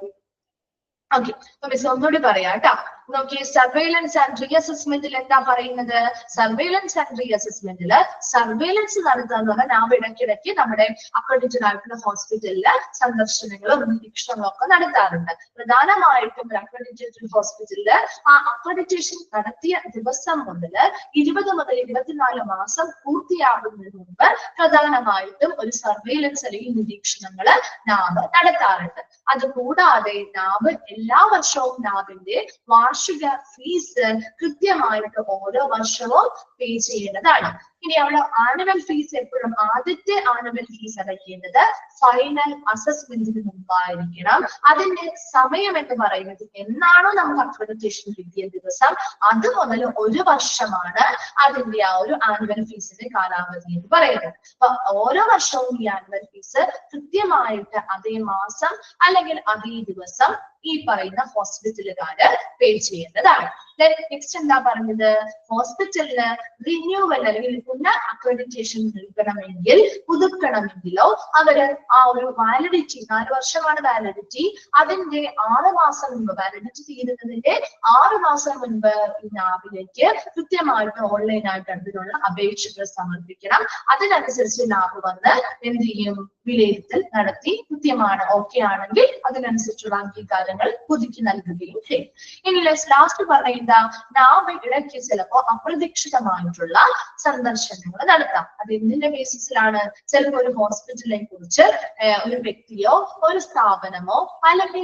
ഓക്കെ, അപ്പൊ മിസ് ഒന്നുകൂടി പറയാം കേട്ടോ. നോക്കിയേ, സർവൈലൻസ് ആൻഡ് റീ അസസ്മെന്റിൽ എന്താ പറയുന്നത്? സർവൈലൻസ് ആൻഡ് റീ അസസ്മെന്റിൽ സർവൈലൻസ് നടത്തുക എന്ന് പറഞ്ഞാൽ നാം ഇടയ്ക്കിടയ്ക്ക് നമ്മുടെ അക്രഡിറ്റഡ് ആയിട്ടുള്ള ഹോസ്പിറ്റലില് സന്ദർശനങ്ങളും നിരീക്ഷണങ്ങളും ഒക്കെ നടത്താറുണ്ട്. പ്രധാനമായിട്ടും ഒരു അക്രഡിറ്റഡ് ഹോസ്പിറ്റലില് ആ അക്രഡിറ്റേഷൻ നടത്തിയ ദിവസം മുതൽ 20 മുതൽ 24 മാസം പൂർത്തിയാകുന്നതിന് മുമ്പ് പ്രധാനമായിട്ടും ഒരു സർവൈലൻസ് അല്ലെങ്കിൽ നിരീക്ഷണങ്ങള് നാബ് നടത്താറുണ്ട്. അതുകൂടാതെ നാബ് എല്ലാ വർഷവും നാബിന്റെ വാർഷിക ഫീസ് കൃത്യമായിട്ട് ഓരോ വർഷവും പേ ചെയ്യേണ്ടതാണ്. ഇനി അവിടെ ആനുവൽ ഫീസ് എപ്പോഴും ആദ്യത്തെ ആനുവൽ ഫീസ് അടയ്ക്കേണ്ടത് ഫൈനൽ അസസ്മെന്റിന് മുമ്പായിരിക്കണം. അതിന്റെ സമയം എന്ന് പറയുന്നത് എന്നാണോ നമുക്ക് അക്രഡിറ്റേഷൻ കിട്ടിയ ദിവസം അത് മുതൽ 1 വർഷമാണ് അതിന്റെ ആ ഒരു ആനുവൽ ഫീസിന്റെ കാലാവധി എന്ന് പറയുന്നത്. അപ്പൊ ഓരോ വർഷവും ഈ ആനുവൽ ഫീസ് കൃത്യമായിട്ട് അതേ മാസം അല്ലെങ്കിൽ അതേ ദിവസം ഈ പറയുന്ന ഹോസ്പിറ്റലുകാര് പേ ചെയ്യേണ്ടതാണ്. നെക്സ്റ്റ് എന്താ പറഞ്ഞത്? ഹോസ്പിറ്റലിന് റിന്യൂവൽ അല്ലെങ്കിൽ പുനഃ അക്രഡിറ്റേഷൻ നൽകണമെങ്കിൽ പുതുക്കണമെങ്കിലോ അവര് ആ ഒരു വാലിഡിറ്റി 4 വർഷമാണ് വാലിഡിറ്റി, അതിന്റെ 6 മാസം മുമ്പ്, വാലിഡിറ്റി തീരുന്നതിന്റെ 6 മാസം മുൻപ് ഈ നാബിലേക്ക് കൃത്യമായിട്ട് ഓൺലൈനായിട്ട് അതിനുള്ള അപേക്ഷകൾ സമർപ്പിക്കണം. അതിനനുസരിച്ച് നാബ് വന്ന് എന്ത് ചെയ്യും, വിലയിരുത്തൽ നടത്തി കൃത്യമാണ് ഓക്കെ ആണെങ്കിൽ അതിനനുസരിച്ചുള്ള അംഗീകാരങ്ങൾ പുതുക്കി നൽകുകയും ചെയ്യും. ഇനി ലാസ്റ്റ് പറയുന്ന നാബ് ഇടയ്ക്ക് ചിലപ്പോ അപ്രതീക്ഷിതമായിട്ടുള്ള സന്ദർശനങ്ങൾ നടത്താം. അത് എന്തിന്റെ ബേസിസിലാണ്? ചിലപ്പോൾ ഒരു ഹോസ്പിറ്റലിനെ കുറിച്ച് ഒരു വ്യക്തിയോ ഒരു സ്ഥാപനമോ അല്ലെങ്കിൽ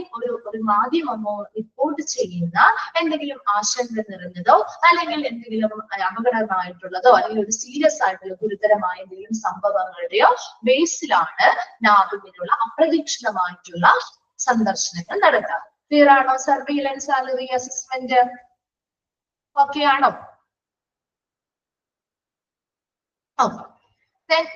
ഒരു മാധ്യമമോ റിപ്പോർട്ട് ചെയ്യുന്ന എന്തെങ്കിലും ആശങ്ക നിറഞ്ഞതോ അല്ലെങ്കിൽ എന്തെങ്കിലും അപകടമായിട്ടുള്ളതോ അല്ലെങ്കിൽ ഒരു സീരിയസ് ആയിട്ടുള്ള ഗുരുതരമായ എന്തെങ്കിലും സംഭവങ്ങളുടെയോ ബേസിലാണ് നാബിനുള്ള അപ്രതീക്ഷിതമായിട്ടുള്ള സന്ദർശനങ്ങൾ നടത്താം. ക്ലിയർ ആണോ? Surveillance and re assessment okay ആണോ?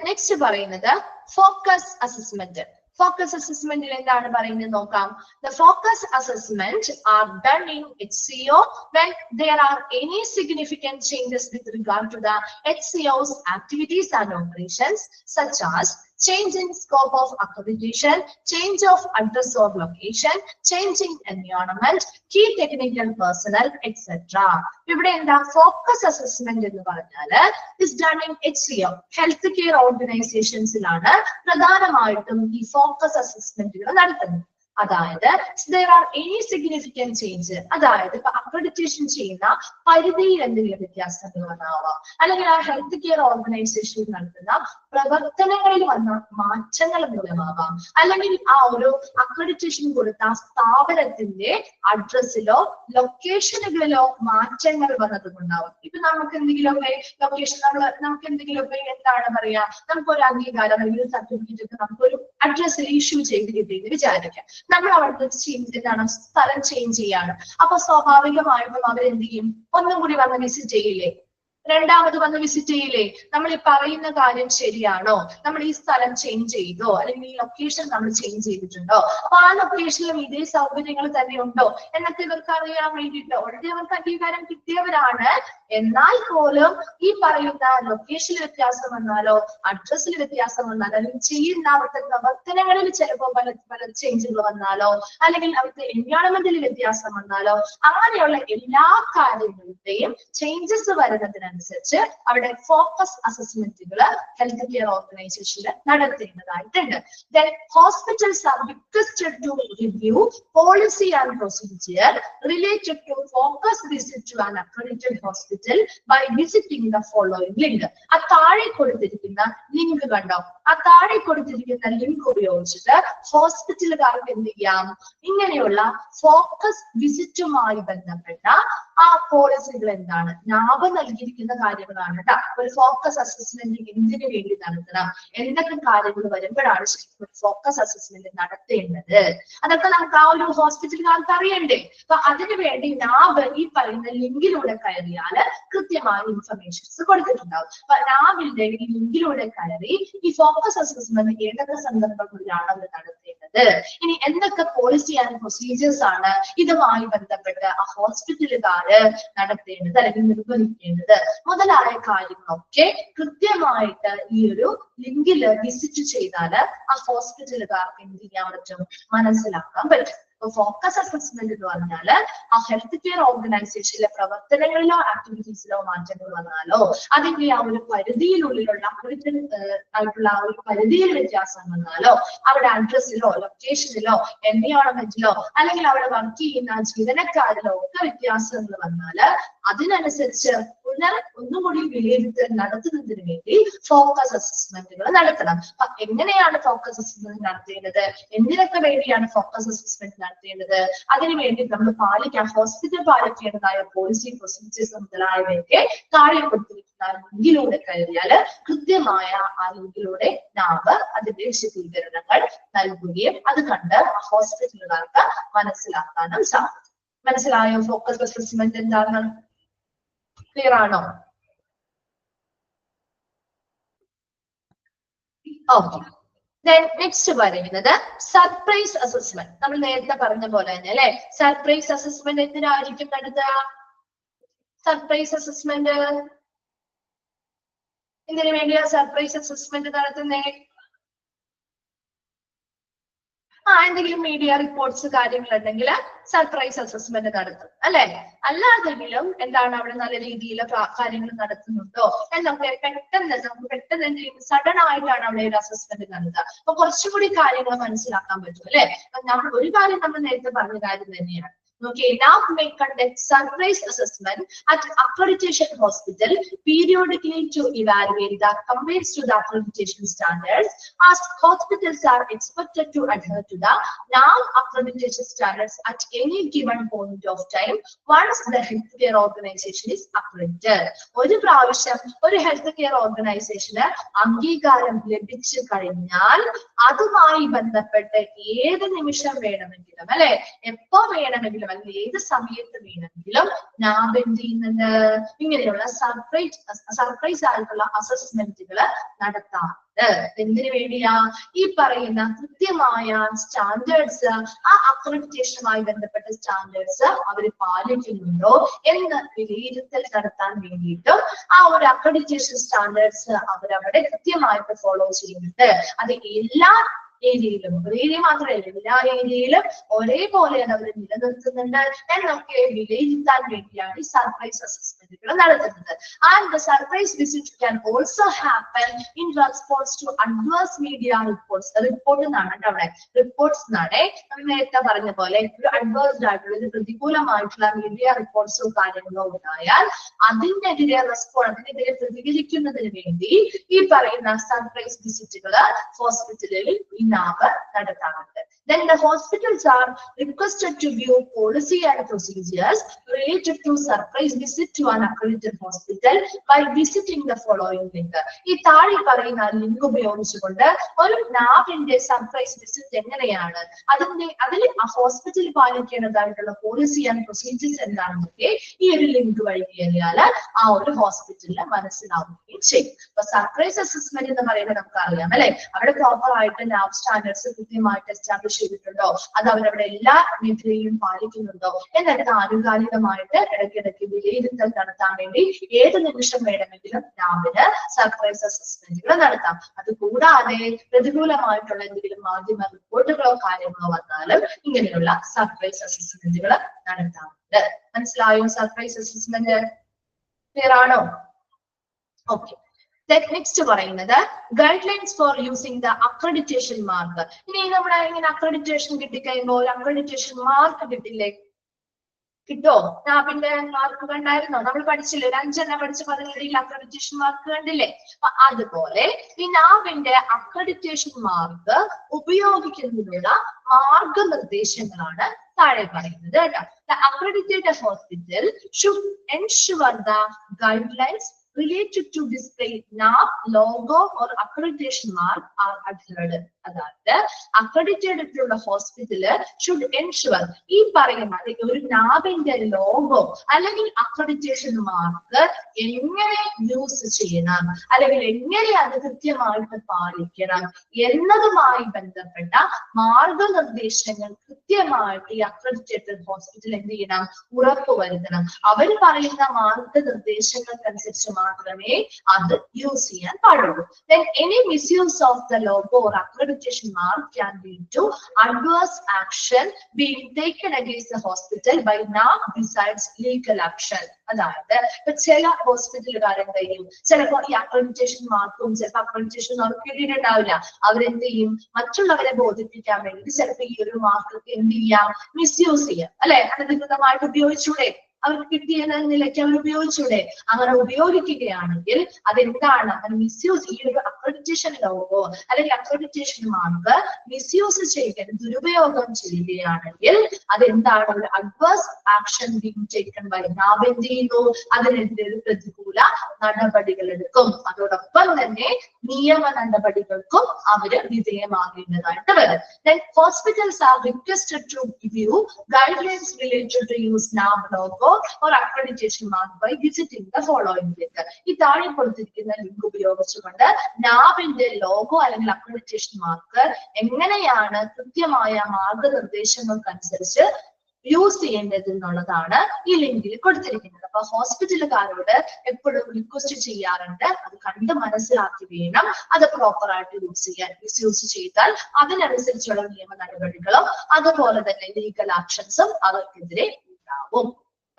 നെക്സ്റ്റ് പറയുന്നത് ഫോക്കസ് അസസ്മെന്റ്. ഫോക്കസ് അസസ്മെന്റിൽ എന്താണ് പറയുന്നത് നോക്കാം. The focus assessment are done in HCO when there are any significant changes with regard to the HCO's activities and operations, such as change in scope of accreditation, change of address or location, change in environment, key technical personnel, etc. ഇവിടെ എന്താ focus assessment എന്ന് പറഞ്ഞാല് is done in HCO, health care ഓർഗനൈസേഷൻസിലാണ് പ്രധാനമായിട്ടും ഈ focus അസസ്മെന്റുകൾ നടത്തുന്നത്. അതായത് there are any significant change, അതായത് ഇപ്പൊ അക്രഡിറ്റേഷൻ ചെയ്യുന്ന പരിധിയിൽ എന്തെങ്കിലും വ്യത്യാസങ്ങൾ വന്നാവാം, അല്ലെങ്കിൽ ആ ഹെൽത്ത് കെയർ ഓർഗനൈസേഷൻ നടത്തുന്ന പ്രവർത്തനങ്ങളിൽ വന്ന മാറ്റങ്ങൾ മൂലമാവാം, അല്ലെങ്കിൽ ആ ഒരു അക്രഡിറ്റേഷൻ കൊടുത്ത സ്ഥാപനത്തിന്റെ അഡ്രസ്സിലോ ലൊക്കേഷനുകളിലോ മാറ്റങ്ങൾ വന്നതുകൊണ്ടാവും. ഇപ്പൊ നമുക്ക് എന്തെങ്കിലുമൊക്കെ ലൊക്കേഷൻ നമുക്ക് എന്തെങ്കിലുമൊക്കെ എന്താണ് പറയാ, നമുക്കൊരു അംഗീകാരം അല്ലെങ്കിൽ സർട്ടിഫിക്കറ്റ് ഒക്കെ നമുക്കൊരു അഡ്രസ്സിൽ ഇഷ്യൂ ചെയ്ത് കിട്ടിയെന്ന് വിചാരിക്കാം. നമ്മൾ അവിടുത്തെ എന്താണ് സ്ഥലം ചേഞ്ച് ചെയ്യാണ്. അപ്പൊ സ്വാഭാവികമായിട്ടും അവരെന്ത് ചെയ്യും, ഒന്നും കൂടി വന്ന് വിസിറ്റ് ചെയ്യില്ലേ, രണ്ടാമത് വന്ന് വിസിറ്റ് ചെയ്യില്ലേ, നമ്മൾ ഈ പറയുന്ന കാര്യം ശരിയാണോ, നമ്മൾ ഈ സ്ഥലം ചേഞ്ച് ചെയ്തോ അല്ലെങ്കിൽ ഈ ലൊക്കേഷൻ നമ്മൾ ചേഞ്ച് ചെയ്തിട്ടുണ്ടോ, അപ്പൊ ആ ലൊക്കേഷനിലും ഇതേ സൗകര്യങ്ങൾ തന്നെ ഉണ്ടോ എന്നൊക്കെ ഇവർക്ക് അറിയാൻ വേണ്ടിയിട്ട് ഓൾറെഡി അവർക്ക് അംഗീകാരം കിട്ടിയവരാണ്. എന്നാൽ പോലും ഈ പറയുന്ന ലൊക്കേഷനിൽ വ്യത്യാസം വന്നാലോ അഡ്രസ്സിൽ വ്യത്യാസം വന്നാലോ അല്ലെങ്കിൽ ചെയ്യുന്ന അവിടുത്തെ പ്രവർത്തനങ്ങളിൽ ചിലപ്പോൾ പല ചേഞ്ചുകൾ വന്നാലോ അല്ലെങ്കിൽ അവിടുത്തെ എൻവയോൺമെന്റിൽ വ്യത്യാസം വന്നാലോ അങ്ങനെയുള്ള എല്ലാ കാര്യങ്ങളുടെയും ചേഞ്ചസ് വരുന്നതിനനുസരിച്ച് അവിടെ ഫോക്കസ് അസസ്മെന്റുകൾ ഹെൽത്ത് കെയർ ഓർഗനൈസേഷനിൽ നടത്തേണ്ടതായിട്ടുണ്ട്. Then hospitals are requested to review policy and procedure related to focus visit to an accredited hospital by visiting the following link. ആ താഴെ കൊടുത്തിരിക്കുന്ന ലിങ്ക് കണ്ടോ, ആ താഴെ കൊടുത്തിരിക്കുന്ന ലിങ്ക് ഉപയോഗിച്ചിട്ട് ഹോസ്പിറ്റലുകാർക്ക് എന്ത് ചെയ്യാം, ഇങ്ങനെയുള്ള ഫോക്കസ് വിസിറ്റുമായി ബന്ധപ്പെട്ട ആ പോളിസികൾ എന്താണ്? നാബ് നൽകിയിരിക്കുന്ന കാര്യങ്ങളാണ് കേട്ടോ. ഒരു ഫോക്കസ് അസസ്മെന്റ് എന്തിനു വേണ്ടി നടത്തണം, എന്തൊക്കെ കാര്യങ്ങൾ വരുമ്പോഴാണ് ശരിക്കും ഒരു ഫോക്കസ് അസസ്മെന്റ് നടത്തേണ്ടത്, അതൊക്കെ നമുക്ക് ആ ഒരു ഹോസ്പിറ്റലുകാർക്ക് അറിയണ്ടേ. അപ്പൊ അതിനു വേണ്ടി നാബ് ഈ പറയുന്ന ലിങ്കിലൂടെ കയറിയാൽ കൃത്യമായ ഇൻഫർമേഷൻസ് കൊടുത്തിട്ടുണ്ടാവും. അപ്പൊ നാബിന്റെ ഈ ലിങ്കിലൂടെ കയറി ഈ ഫോക്കസ് അസസ്മെന്റ് ഏതൊക്കെ സന്ദർഭങ്ങളിലാണ് അവർ നടത്തേണ്ടത്, ഇനി എന്തൊക്കെ പോളിസി ആൻഡ് പ്രൊസീജിയേഴ്സ് ആണ് ഇതുമായി ബന്ധപ്പെട്ട് ആ ഹോസ്പിറ്റലുകാര് നടത്തേണ്ടത് അല്ലെങ്കിൽ നിർവഹിക്കേണ്ടത് മുതലായ കാര്യങ്ങളൊക്കെ കൃത്യമായിട്ട് ഈ ഒരു ലിങ്കിൽ വിസിറ്റ് ചെയ്താൽ ആ ഹോസ്പിറ്റലുകാർക്ക് എന്ത് ചെയ്യാൻ പറ്റും, മനസ്സിലാക്കാൻ പറ്റും. ഫോക്കസ് അസസ്മെന്റ് എന്ന് പറഞ്ഞാല് ആ ഹെൽത്ത് കെയർ ഓർഗനൈസേഷനിലെ പ്രവർത്തനങ്ങളിലോ ആക്ടിവിറ്റീസിലോ മാറ്റങ്ങൾ വന്നാലോ അതിന്റെ ആ ഒരു പരിധിയിലുള്ളിലുള്ള ആയിട്ടുള്ള ആ ഒരു പരിധിയിൽ വ്യത്യാസം വന്നാലോ അവിടെ അഡ്രസ്സിലോ ലൊക്കേഷനിലോ എൻവയോൺമെന്റിലോ അല്ലെങ്കിൽ അവിടെ വർക്ക് ചെയ്യുന്ന ജീവനക്കാരിലോ ഒക്കെ വ്യത്യാസങ്ങൾ വന്നാല് അതിനനുസരിച്ച് ഒന്നുകൂടി വിലയിരുത്തൽ നടത്തുന്നതിന് വേണ്ടി ഫോക്കസ് അസസ്മെന്റുകൾ നടത്തണം. അപ്പൊ എങ്ങനെയാണ് ഫോക്കസ് അസസ്മെന്റ് നടത്തേണ്ടത്, എന്തിനൊക്കെ വേണ്ടിയാണ് ഫോക്കസ് അസസ്മെന്റ് നടത്തേണ്ടത്, അതിനുവേണ്ടി നമ്മൾ ഹോസ്പിറ്റൽ പാലിക്കേണ്ടതായ പോളിസി പ്രൊസീജിയേഴ്സ് മുതലായവയൊക്കെ താഴെ കൊടുത്തിരിക്കുന്ന ലിങ്കിലൂടെ കയറിയാൽ കൃത്യമായ ആ ലിങ്കിലൂടെ നാബ് അതിന്റെ വിശദീകരണങ്ങൾ നൽകുകയും അത് കണ്ട് ഹോസ്പിറ്റലുകാർക്ക് മനസ്സിലാക്കാനും സാധിക്കും. മനസ്സിലായോ ഫോക്കസ് അസസ്മെന്റ് എന്താണ്? ക്ലിയർ ആണോ? ഓക്കെ. നെക്സ്റ്റ് പറയുന്നത് സർപ്രൈസ് അസസ്മെന്റ്. നമ്മൾ നേരത്തെ പറഞ്ഞ പോലെ തന്നെ അല്ലെ, സർപ്രൈസ് അസസ്മെന്റ് എന്തിനായിരിക്കും നടത്തുക? സർപ്രൈസ് അസസ്മെന്റ് എന്തിനു വേണ്ടിയാ സർപ്രൈസ് അസസ്മെന്റ് നടത്തുന്നേ? എന്തെങ്കിലും മീഡിയ റിപ്പോർട്ട്സ് കാര്യങ്ങളുണ്ടെങ്കിൽ സർപ്രൈസ് അസസ്മെന്റ് നടത്തും അല്ലെ. അല്ലാതെങ്കിലും എന്താണ് അവിടെ നല്ല രീതിയിൽ കാര്യങ്ങൾ നടത്തുന്നുണ്ടോ എന്നൊക്കെ പെട്ടെന്ന് എന്തെങ്കിലും സഡൻ ആയിട്ടാണ് അവിടെ ഒരു അസസ്മെന്റ് നടത്തുക. അപ്പൊ കുറച്ചുകൂടി കാര്യങ്ങൾ മനസ്സിലാക്കാൻ പറ്റും അല്ലെ. നമ്മൾ ഒരു കാര്യം നമ്മൾ നേരത്തെ പറഞ്ഞ കാര്യം തന്നെയാണ്. Okay, now may conduct surprise assessment at accreditation hospital periodically to evaluate the compliance to the accreditation standards, as hospitals are expected to adhere to the non-accreditation standards at any given point of time once the healthcare organization is accredited. ഒരു പ്രാവശ്യം ഒരു health care ഓർഗനൈസേഷന് അംഗീകാരം ലഭിച്ചു കഴിഞ്ഞാൽ അതുമായി ബന്ധപ്പെട്ട് ഏത് നിമിഷം വേണമെങ്കിലും അല്ലെ, എപ്പോ വേണമെങ്കിലും അല്ലെങ്കിൽ ഏത് സമയത്ത് വേണമെങ്കിലും നാബ് എന്ത് ചെയ്യുന്നുണ്ട്, ഇങ്ങനെയുള്ള സർപ്രൈസ് ആയിട്ടുള്ള അസസ്മെന്റുകൾ നടത്താറുണ്ട്. എന്തിനു വേണ്ടിയാ? ഈ പറയുന്ന കൃത്യമായ സ്റ്റാൻഡേർഡ്സ്, ആ അക്രഡിറ്റേഷനുമായി ബന്ധപ്പെട്ട സ്റ്റാൻഡേർഡ്സ് അവർ പാലിക്കുന്നുണ്ടോ എന്ന് വിലയിരുത്തൽ നടത്താൻ വേണ്ടിയിട്ടും ആ ഒരു അക്രഡിറ്റേഷൻ സ്റ്റാൻഡേർഡ്സ് അവരവിടെ കൃത്യമായിട്ട് ഫോളോ ചെയ്യുന്നുണ്ട്. അത് എല്ലാ ഏരിയയിലും, ഒരു ഏരിയ മാത്രമല്ല എല്ലാ ഏരിയയിലും ഒരേപോലെ അവർ നിലനിർത്തുന്നുണ്ട് എന്നൊക്കെ വിലയിരുത്താൻ വേണ്ടിയാണ് ഈ സർപ്രൈസ് അസസ്മെന്റുകൾ നടത്തുന്നത്. And the surprise visit can also happen in response to adverse media reports. Report എന്നാണ് അവിടെ, റിപ്പോർട്ട്സ് എന്നാണ്. നമ്മൾ നേരത്തെ പറഞ്ഞ പോലെ ഒരു അഡ്വേഴ്സ്ഡ് ആയിട്ടുള്ള ഒരു പ്രതികൂലമായിട്ടുള്ള മീഡിയ റിപ്പോർട്ട്സോ കാര്യങ്ങളോ ഉണ്ടായാൽ അതിനെതിരെ പ്രതികരിക്കുന്നതിന് വേണ്ടി ഈ പറയുന്ന സർപ്രൈസ് വിസിറ്റുകൾ ഹോസ്പിറ്റലിൽ നാബ് നടത്താറുണ്ട്. Then the hospitals are requested to view policy and procedures related to surprise visit to an accredited hospital by visiting the following link. ഈ താഴെ പറയുന്ന ലിങ്ക് ഉപയോഗിച്ചുകൊണ്ട് ഒരു നാബിന്റെ സർപ്രൈസ് വിസിറ്റ് എങ്ങനെയാണ്, അതിൽ ആ ഹോസ്പിറ്റൽ പാലിക്കേണ്ടതായിട്ടുള്ള പോളിസി ആൻഡ് പ്രൊസീജിയേഴ്സ് എന്താണെന്നൊക്കെ ഈ ഒരു ലിങ്ക് വഴി കയറിയാൽ ആ ഒരു ഹോസ്പിറ്റലിന് മനസ്സിലാവുകയും ചെയ്യും. അപ്പൊ സർപ്രൈസ് അസസ്മെന്റ് എന്ന് പറയുന്നത് നമുക്കറിയാം അല്ലെ, അവിടെ പ്രോപ്പർ ആയിട്ട് നാബ് സ്റ്റാൻഡേർഡ്സ് കൃത്യമായിട്ട് എസ്റ്റാബ്ലിഷ് ചെയ്തിട്ടുണ്ടോ, അത് അവരവിടെ എല്ലാ മേഖലയിലും പാലിക്കുന്നുണ്ടോ എന്നൊക്കെ ആനുകാലികമായിട്ട് ഇടയ്ക്കിടയ്ക്ക് വിലയിരുത്തൽ നടത്താൻ വേണ്ടി ഏത് നിമിഷം വേണമെങ്കിലും നാബിന് സർപ്രൈസ് അസസ്മെന്റുകൾ നടത്താം. അത് കൂടാതെ പ്രതികൂലമായിട്ടുള്ള എന്തെങ്കിലും മാധ്യമ റിപ്പോർട്ടുകളോ കാര്യങ്ങളോ വന്നാലും ഇങ്ങനെയുള്ള സർപ്രൈസ് അസസ്മെന്റുകൾ നടത്താറുണ്ട്. മനസ്സിലായോ സർപ്രൈസ് അസസ്മെന്റ്? ക്ലിയർ ആണോ? ഓക്കെ. നെക്സ്റ്റ് പറയുന്നത് guide lines four using the accreditation mark. ഇനി നമ്മുടെ ഇങ്ങനെ അക്രഡിറ്റേഷൻ കിട്ടിക്കഴിയുമ്പോൾ ഒരു അക്രഡിറ്റേഷൻ മാർക്ക് കിട്ടില്ലേ, കിട്ടോ? നാബിന്റെ മാർക്ക് കണ്ടായിരുന്നോ? നമ്മൾ പഠിച്ചില്ലേ, ഒരു 5 പഠിച്ച 17 അക്രഡിറ്റേഷൻ മാർക്ക് കണ്ടില്ലേ? അതുപോലെ ഈ നാബിന്റെ അക്രഡിറ്റേഷൻ മാർക്ക് ഉപയോഗിക്കുന്നതിനുള്ള മാർഗനിർദ്ദേശങ്ങളാണ് താഴെ പറയുന്നത് കേട്ടോ. The accredited hospital should ensure the guidelines related to display NAB logo or accreditation mark are adhered. അതായത് അക്രഡിറ്റഡ് ആയിട്ടുള്ള ഹോസ്പിറ്റല് ഷുഡ് എൻഷുവർ ഈ പറയുന്ന ഒരു നാബിന്റെ ലോഗോ അല്ലെങ്കിൽ അക്രഡിറ്റേഷൻ മാർക്ക് എങ്ങനെ യൂസ് ചെയ്യണം അല്ലെങ്കിൽ എങ്ങനെ അത് കൃത്യമായിട്ട് പാലിക്കണം എന്നതുമായി ബന്ധപ്പെട്ട മാർഗനിർദ്ദേശങ്ങൾ കൃത്യമായിട്ട് ഈ അക്രഡിറ്റേറ്റഡ് ഹോസ്പിറ്റൽ എന്ത് ചെയ്യണം, ഉറപ്പുവരുത്തണം. അവർ പറയുന്ന മാർഗനിർദ്ദേശങ്ങൾക്കനുസരിച്ച് മാത്രമേ അത് യൂസ് ചെയ്യാൻ പാടുള്ളൂ. Then any misuse of the logo or accreditation mark can lead to adverse action being taken against the hospital by NAB besides legal action. അതായത് ഇപ്പൊ ചില ഹോസ്പിറ്റലുകാർ എന്ത് ചെയ്യും, ചിലപ്പോ ഈ അക്രഡിറ്റേഷൻ മാർക്കും ചിലപ്പോൾ അക്രഡിറ്റേഷൻ മാർക്ക് കിട്ടിയിട്ടുണ്ടാവില്ല. അവരെന്ത് ചെയ്യും, മറ്റുള്ളവരെ ബോധിപ്പിക്കാൻ വേണ്ടി ചിലപ്പോൾ ഈ ഒരു മാർക്ക് എന്ത് ചെയ്യാം, മിസ്യൂസ് ചെയ്യാം, അല്ലെ, അനധികൃതമായിട്ട് ഉപയോഗിച്ചൂടെ, അവർക്ക് കിട്ടിയെന്ന നിലയ്ക്ക് അവർ ഉപയോഗിച്ചൂടെ. അങ്ങനെ ഉപയോഗിക്കുകയാണെങ്കിൽ അതെന്താണ്, മിസ്യൂസ്, ഈ ഒരു അക്രഡിറ്റേഷൻ ലോഗോ അല്ലെങ്കിൽ അക്രഡിറ്റേഷൻ മാർക്ക് മിസ്യൂസ് ചെയ്യുക, ദുരുപയോഗം ചെയ്യുകയാണെങ്കിൽ അതെന്താണ്, ഒരു adverse action being taken by NABH എന്ത് ചെയ്യുന്നു, അതിനെതിരെ ഒരു പ്രതികൂല നടപടികൾ എടുക്കും. അതോടൊപ്പം തന്നെ നിയമ നടപടികൾക്കും അവര് വിധേയമാകേണ്ടതായിട്ട് വരും. Then hospitals are requested to review guidelines related to use NAB logo or accreditation mark by visiting the following link. ഈ താഴെ കൊടുത്തിരിക്കുന്ന ലിങ്ക് ഉപയോഗിച്ചുകൊണ്ട് നാബിന്റെ ലോഗോ അല്ലെങ്കിൽ അക്രഡിറ്റേഷൻ മാർക്ക് എങ്ങനെയാണ് കൃത്യമായ മാർഗനിർദ്ദേശങ്ങൾക്കനുസരിച്ച് യൂസ് ചെയ്യേണ്ടത് എന്നുള്ളതാണ് ഈ ലിങ്കിൽ കൊടുത്തിരിക്കുന്നത്. അപ്പൊ ഹോസ്പിറ്റലുകാരോട് എപ്പോഴും റിക്വസ്റ്റ് ചെയ്യാറുണ്ട്, അത് കണ്ട് മനസ്സിലാക്കി വേണം അത് പ്രോപ്പർ ആയിട്ട് യൂസ് ചെയ്യാൻ. മിസ്യൂസ് ചെയ്താൽ അതിനനുസരിച്ചുള്ള നിയമ നടപടികളും അതുപോലെ തന്നെ ലീഗൽ ആക്ഷൻസും അവർക്കെതിരെ ഉണ്ടാവും.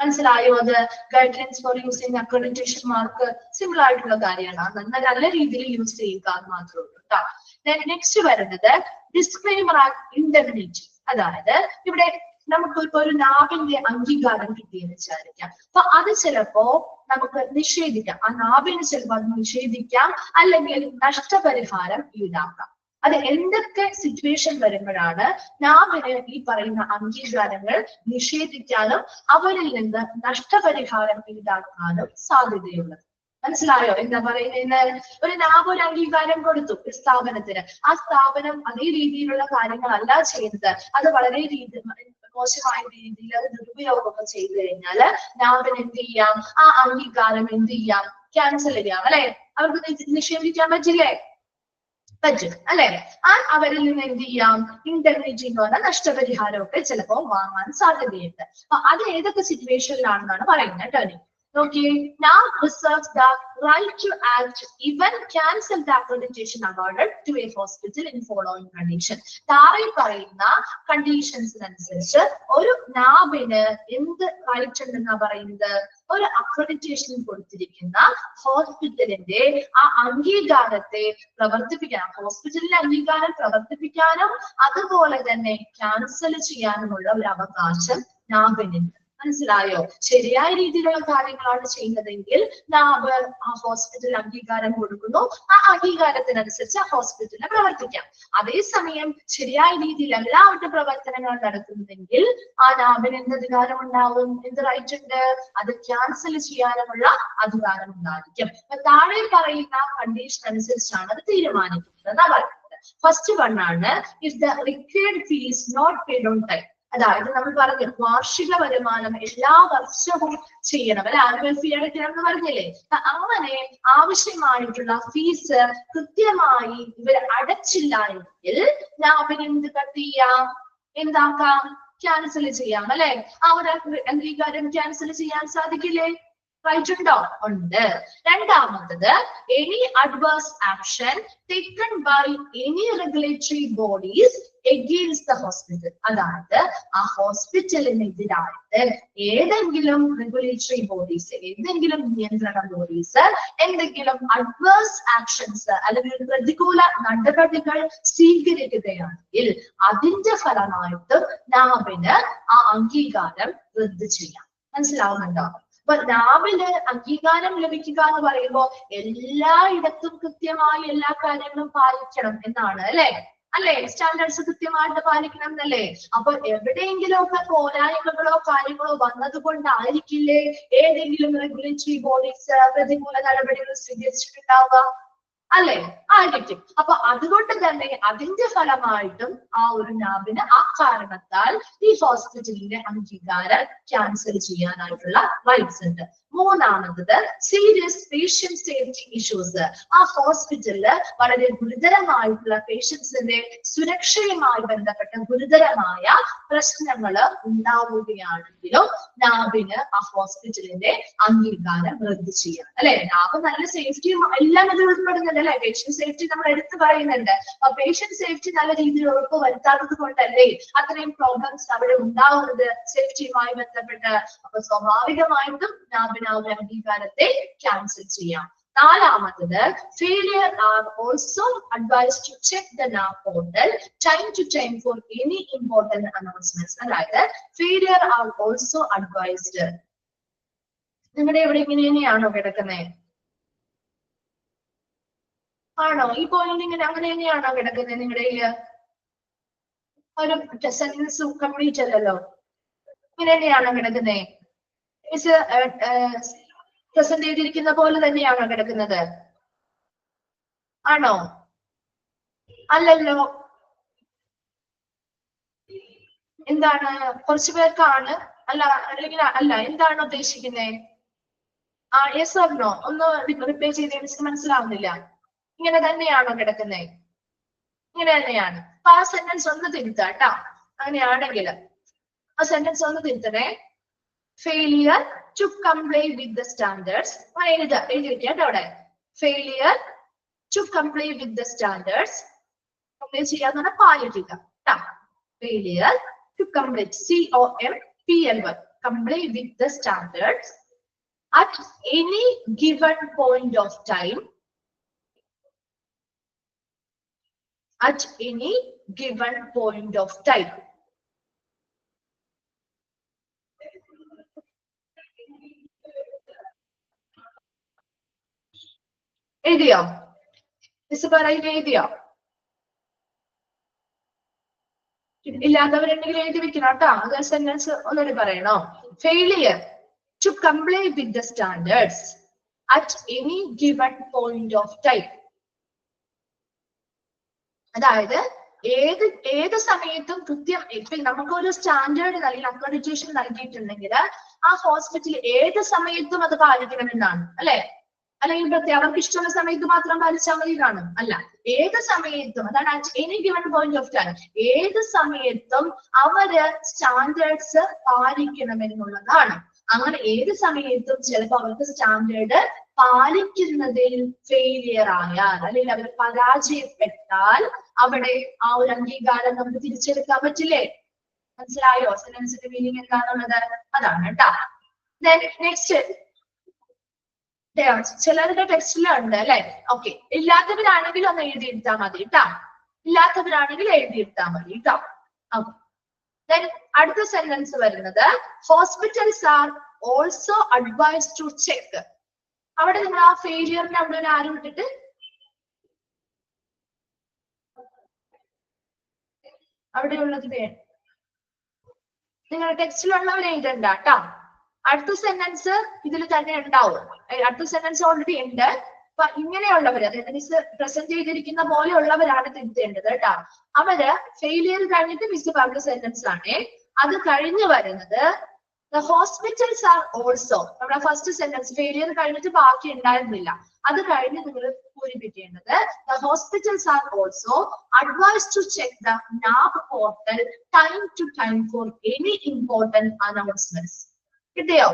മനസ്സിലായോ? അത് guide lines four using accreditation mark simple ആയിട്ടുള്ള കാര്യമാണ്, നല്ല രീതിയിൽ യൂസ് ചെയ്യുക എന്ന് മാത്രമേ ഉള്ളൂ കേട്ടോ. നെക്സ്റ്റ് വരുന്നത് ഡിസ്ക്ലെയിമർ ആൻഡ് ഇൻഡെമിനിറ്റി. അതായത് ഇവിടെ നമുക്ക് ഇപ്പൊ ഒരു നാബിന്റെ അംഗീകാരം കിട്ടിയെന്ന് വിചാരിക്കാം. അപ്പൊ അത് ചിലപ്പോ നമുക്ക് നിഷേധിക്കാം, ആ നാബിന് ചിലപ്പോൾ അത് നിഷേധിക്കാം, അല്ലെങ്കിൽ നഷ്ടപരിഹാരം ഈടാക്കാം. അത് എന്തൊക്കെ സിറ്റുവേഷൻ വരുമ്പോഴാണ് നാബിന് ഈ പറയുന്ന അംഗീകാരങ്ങൾ നിഷേധിക്കാനും അവരിൽ നിന്ന് നഷ്ടപരിഹാരം ഈടാക്കാനും സാധ്യതയുള്ളത്? മനസ്സിലായോ എന്താ പറയുന്നത്? ഒരു നാബ് ഒരു അംഗീകാരം കൊടുത്തു ഒരു സ്ഥാപനത്തിന്, ആ സ്ഥാപനം അതേ രീതിയിലുള്ള കാര്യങ്ങളല്ല ചെയ്യുന്നത്, അത് വളരെ മോശമായ രീതിയിൽ അത് ദുരുപയോഗം ചെയ്തു കഴിഞ്ഞാല് നാബിന് എന്ത് ചെയ്യാം, ആ അംഗീകാരം എന്ത് ചെയ്യാം, ക്യാൻസൽ ചെയ്യാം, അല്ലെ, അവർക്ക് നിഷേധിക്കാൻ പറ്റില്ലേ? പറ്റും, അല്ലെ. അവരിൽ നിന്ന് എന്ത് ചെയ്യാം, ഇൻഡെമിനിറ്റി എന്ന് പറഞ്ഞാൽ നഷ്ടപരിഹാരമൊക്കെ ചിലപ്പോ വാങ്ങാൻ സാധ്യതയുണ്ട്. അപ്പൊ അത് ഏതൊക്കെ സിറ്റുവേഷനിലാണെന്നാണ് പറയുന്നത് കേട്ടോ. നോക്കിയേ, now reserves the right to act even cancel the accreditation awarded to a hospital in following condition. താഴെ പറയുന്ന കണ്ടീഷൻസിനനുസരിച്ച് ഒരു നാബിന് എന്ത് റൈറ്റ് ഉണ്ടെന്നാ പറയുന്നത്? ഒരു അക്രഡിറ്റേഷൻ കൊടുത്തിരിക്കുന്ന ഹോസ്പിറ്റലിന്റെ ആ അംഗീകാരത്തെ പ്രവർത്തിപ്പിക്കാനും, ഹോസ്പിറ്റലിന്റെ അംഗീകാരം പ്രവർത്തിപ്പിക്കാനും അതുപോലെ തന്നെ ക്യാൻസൽ ചെയ്യാനുമുള്ള ഒരു അവകാശം നാബിനുണ്ട്. മനസ്സിലായോ? ശരിയായ രീതിയിലുള്ള കാര്യങ്ങളാണ് ചെയ്യുന്നതെങ്കിൽ നാബ് ആ ഹോസ്പിറ്റൽ അംഗീകാരം കൊടുക്കുന്നു, ആ അംഗീകാരത്തിനനുസരിച്ച് ആ ഹോസ്പിറ്റലിന് പ്രവർത്തിക്കാം. അതേസമയം ശരിയായ രീതിയിൽ എല്ലാവരുടെ പ്രവർത്തനങ്ങൾ നടത്തുന്നതെങ്കിൽ ആ നാബിന് എന്ത് അധികാരം ഉണ്ടാവും, എന്ത് റൈറ്റ് ഉണ്ട്? അത് ക്യാൻസൽ ചെയ്യാനുമുള്ള അധികാരം ഉണ്ടായിരിക്കും. താഴെ പറയുന്ന കണ്ടീഷൻ അനുസരിച്ചാണ് അത് തീരുമാനിക്കുന്നത് എന്നാ പറയുന്നത്. ഫസ്റ്റ് വൺ ആണ്, if the required fees not paid on time. അതായത് നമ്മൾ പറഞ്ഞു വാർഷിക വരുമാനം എല്ലാ വർഷവും ചെയ്യണം, അല്ലെ, ആനുവൽ ഫീ അടയ്ക്കണം എന്ന് പറഞ്ഞില്ലേ? അങ്ങനെ ആവശ്യമായിട്ടുള്ള ഫീസ് കൃത്യമായി ഇവർ അടച്ചില്ല എങ്കിൽ നാബിന് എന്ത് കട്ട് ചെയ്യാം, എന്താക്കാം, ക്യാൻസൽ ചെയ്യാം, അല്ലെ. ആ ഒരു അംഗീകാരം ക്യാൻസൽ ചെയ്യാൻ സാധിക്കില്ലേ? റൈറ്റ് ഉണ്ടോ? ഉണ്ട്. രണ്ടാമത്തത്, any adverse action taken by any regulatory bodies against the hospital. അതായത് ആ ഹോസ്പിറ്റലിനെതിരായിട്ട് ഏതെങ്കിലും റെഗുലേറ്ററി ബോഡീസ്, ഏതെങ്കിലും നിയന്ത്രണ ബോഡീസ് എന്തെങ്കിലും അഡ്വേഴ്സ് ആക്ഷൻസ് അല്ലെങ്കിൽ പ്രതികൂല നടപടികൾ സ്വീകരിക്കുകയാണെങ്കിൽ അതിന്റെ ഫലമായിട്ട് നാബിന് ആ അംഗീകാരം റദ്ദ് ചെയ്യാം. മനസ്സിലാവുന്നുണ്ടോ? അപ്പൊ നാബിന് അംഗീകാരം ലഭിക്കുക എന്ന് പറയുമ്പോൾ എല്ലായിടത്തും കൃത്യമായി എല്ലാ കാര്യങ്ങളും പാലിക്കണം എന്നാണ്, അല്ലെ. അല്ലെ? സ്റ്റാൻഡേർഡ്സ് കൃത്യമായിട്ട് പാലിക്കണം എന്നല്ലേ? അപ്പൊ എവിടെയെങ്കിലും ഒക്കെ പോരായ്മകളോ കാര്യങ്ങളോ വന്നത് കൊണ്ടായിരിക്കില്ലേ ഏതെങ്കിലും റെഗുലേറ്ററി ബോഡീസ് പ്രതികൂല നടപടികൾ സ്വീകരിച്ചിട്ടുണ്ടാവുക? അല്ലെ? ആയിരിക്കും. അപ്പൊ അതുകൊണ്ട് തന്നെ അതിന്റെ ഫലമായിട്ടും ആ ഒരു നാബിന് ആ കാരണത്താൽ ഈ ഹോസ്പിറ്റലിന്റെ അംഗീകാരം ക്യാൻസൽ ചെയ്യാനായിട്ടുള്ള റൈറ്റ്സ് ഉണ്ട്. മൂന്നാമത്തത് സീരിയസ് പേഷ്യന്റ് സേഫ്റ്റി ഇഷ്യൂസ്. ആ ഹോസ്പിറ്റലില് വളരെ ഗുരുതരമായിട്ടുള്ള പേഷ്യൻസിന്റെ സുരക്ഷയുമായി ബന്ധപ്പെട്ട ഗുരുതരമായ പ്രശ്നങ്ങൾ ഉണ്ടാവുകയാണെങ്കിലും നാബിന് ആ ഹോസ്പിറ്റലിന്റെ അംഗീകാരം റദ്ദ് ചെയ്യാം. അല്ലെ? നാബ് നല്ല സേഫ്റ്റിയും എല്ലാം അതിൽ ഉൾപ്പെടുന്നുണ്ട് അല്ലെ? പേഷ്യന്റ് സേഫ്റ്റി നമ്മൾ എടുത്തു പറയുന്നുണ്ട്. അപ്പൊ പേഷ്യന്റ് സേഫ്റ്റി നല്ല രീതിയിൽ ഉറപ്പ് വരുത്താത്തത് കൊണ്ടല്ലേ അത്രയും പ്രോബ്ലംസ് അവിടെ ഉണ്ടാവുന്നത് സേഫ്റ്റിയുമായി ബന്ധപ്പെട്ട്. അപ്പൊ സ്വാഭാവികമായിട്ടും നാബിന് ആ ഒരു അംഗീകാരത്തെ ക്യാൻസൽ ചെയ്യാം. നാലാമത്തത് failure are also advised to check the NAB portal time to time for any important announcements. അതായത് failure are also advised. നിങ്ങളുടെ ഇവിടെ ഇങ്ങനെ തന്നെയാണോ കിടക്കുന്നത്? ആണോ? ഈ പോയിന്റ് ഇങ്ങനെ അങ്ങനെ തന്നെയാണോ കിടക്കുന്നത് നിങ്ങളുടെ ഒരു സെന്റൻസ് കംപ്ലീറ്റ് അല്ലല്ലോ? ഇങ്ങനെ തന്നെയാണോ കിടക്കുന്നത്? പ്രസന്റ് ചെയ്തിരിക്കുന്ന പോലെ തന്നെയാണോ കിടക്കുന്നത്? ആണോ? അല്ലല്ലോ. എന്താണ്? കുറച്ചു പേർക്കാണ് അല്ല അല്ലെങ്കിൽ അല്ല, എന്താണ് ഉദ്ദേശിക്കുന്നത്? യെസ് ഓർ നോ ഒന്ന് റിപ്ലൈ ചെയ്ത് എനിക്ക് മനസ്സിലാവുന്നില്ല. ഇങ്ങനെ തന്നെയാണോ കിടക്കുന്നത്? ഇങ്ങനെ തന്നെയാണ്. അപ്പൊ ആ സെന്റൻസ് ഒന്ന് തിരുത്താട്ടോ. അങ്ങനെയാണെങ്കിൽ ആ സെന്റൻസ് ഒന്ന് തിരുത്തണേ. failure to comply with the standards. എഴുതിയിരിക്കട്ടോ അവിടെ. failure to comply with the standards. comply ചെയ്യാന്ന് പറഞ്ഞാൽ പാലിക്കുക. failure to comply, COMPLY, comply with the standards at any given point of time. At any given point of time. എഴുതിയോ? Miss പറയുന്നത് എഴുതിയോ? ഇല്ലാത്തവരുണ്ടെങ്കിൽ എഴുതി വെക്കണം കേട്ടോ. അത് സെന്റൻസ് ഒന്നുകൂടി പറയണോ? Failure to comply with the standards at any given point of time. അതായത് ഏത് സമയത്തും കൃത്യം ഇപ്പൊ നമുക്കൊരു സ്റ്റാൻഡേർഡ് അല്ലെങ്കിൽ അക്രഡിറ്റേഷൻ നൽകിയിട്ടുണ്ടെങ്കിൽ ആ ഹോസ്പിറ്റൽ ഏത് സമയത്തും അത് പാലിക്കണമെന്നാണ് അല്ലെ? അല്ലെങ്കിൽ പ്രത്യേക അവർക്ക് ഇഷ്ടമുള്ള സമയത്ത് മാത്രം പാലിച്ചാൽ മതി കാണും അല്ല, ഏത് സമയത്തും, അതാണ് at any given point of time, ഏത് സമയത്തും അവര് സ്റ്റാൻഡേർഡ്സ് പാലിക്കണമെന്നുള്ളതാണ്. അങ്ങനെ ഏത് സമയത്തും ചിലപ്പോൾ അവർക്ക് സ്റ്റാൻഡേർഡ് പാലിക്കുന്നതിൽ ഫെയിലിയർ ആയാൽ അല്ലെങ്കിൽ അവർ പരാജയപ്പെട്ടാൽ അവിടെ ആ ഒരു അംഗീകാരം നമുക്ക് തിരിച്ചെടുക്കാൻ പറ്റില്ലേ? മനസ്സിലായോ? സെന്റൻസിന്റെ മീനിങ് എന്താണെന്നുള്ളത് അതാണ് കേട്ടോ. നെക്സ്റ്റ് ചിലരുടെ ടെക്സ്റ്റിലുണ്ട് അല്ലെ? ഓക്കെ, ഇല്ലാത്തവരാണെങ്കിൽ ഒന്ന് എഴുതിയെടുത്താൽ മതി കേട്ടോ. ഇല്ലാത്തവരാണെങ്കിൽ എഴുതിയെടുത്താൽ മതി കേട്ടോ. അടുത്ത സെന്റൻസ് വരുന്നത് hospitals are also advised to check. അവിടെ നിങ്ങൾ ആ ഫെയിലിയറിന്റെ അവിടെ ഒരു ആരും ഇട്ടിട്ട് അവിടെയുള്ളത് നിങ്ങളുടെ ടെക്സ്റ്റിലുള്ളവർ എഴുതണ്ട കേട്ടോ. അടുത്ത സെന്റൻസ് ഇതിൽ തന്നെ ഉണ്ടാവും. അടുത്ത സെന്റൻസ് ഓൾറെഡി ഉണ്ട്. അപ്പൊ ഇങ്ങനെയുള്ളവര്, അതായത് മിസ് പ്രസന്റ് ചെയ്തിരിക്കുന്ന പോലെയുള്ളവരാണ് തിരുത്തേണ്ടത് കേട്ടോ. അവര് ഫെയിലിയർ കഴിഞ്ഞിട്ട് മിസ് പറഞ്ഞ സെന്റൻസ് ആണ്. അത് കഴിഞ്ഞു വരുന്നത് the hospitals are also, നമ്മുടെ ഫസ്റ്റ് സെന്റൻസ് ഫെയിലിയർ കഴിഞ്ഞിട്ട് ബാക്കി ഉണ്ടായിരുന്നില്ല, അത് കഴിഞ്ഞ് നിങ്ങൾ പൂരിപ്പിക്കേണ്ടത് the hospitals are also advised to check the NAB portal time to time for any important announcements. കിട്ടിയോ?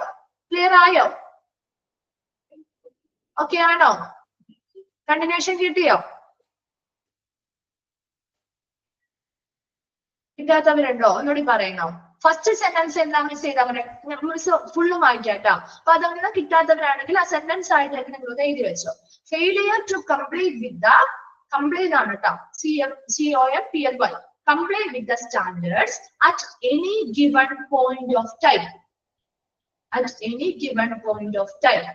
ക്ലിയർ ആയോ? ഓക്കെ ആണോ? കണ്ടിന്യൂഷൻ കിട്ടിയോ? കിട്ടാത്തവരുണ്ടോ? ഒന്നുകൂടി പറയണോ? ഫസ്റ്റ് സെന്റൻസ് എന്താ മിസ് ചെയ്തവരെ മിസ് ഫുള്ളും വായിക്കാട്ടോ. അപ്പൊ അതങ്ങനെ കിട്ടാത്തവരാണെങ്കിൽ ആ സെന്റൻസ് ആയിട്ട് നിങ്ങൾ എഴുതി വെച്ചോ. Failure to complete with the, complete ആണ് കേട്ടോ, COMPLY, complete with the standards at any given point of time. At any given point of time.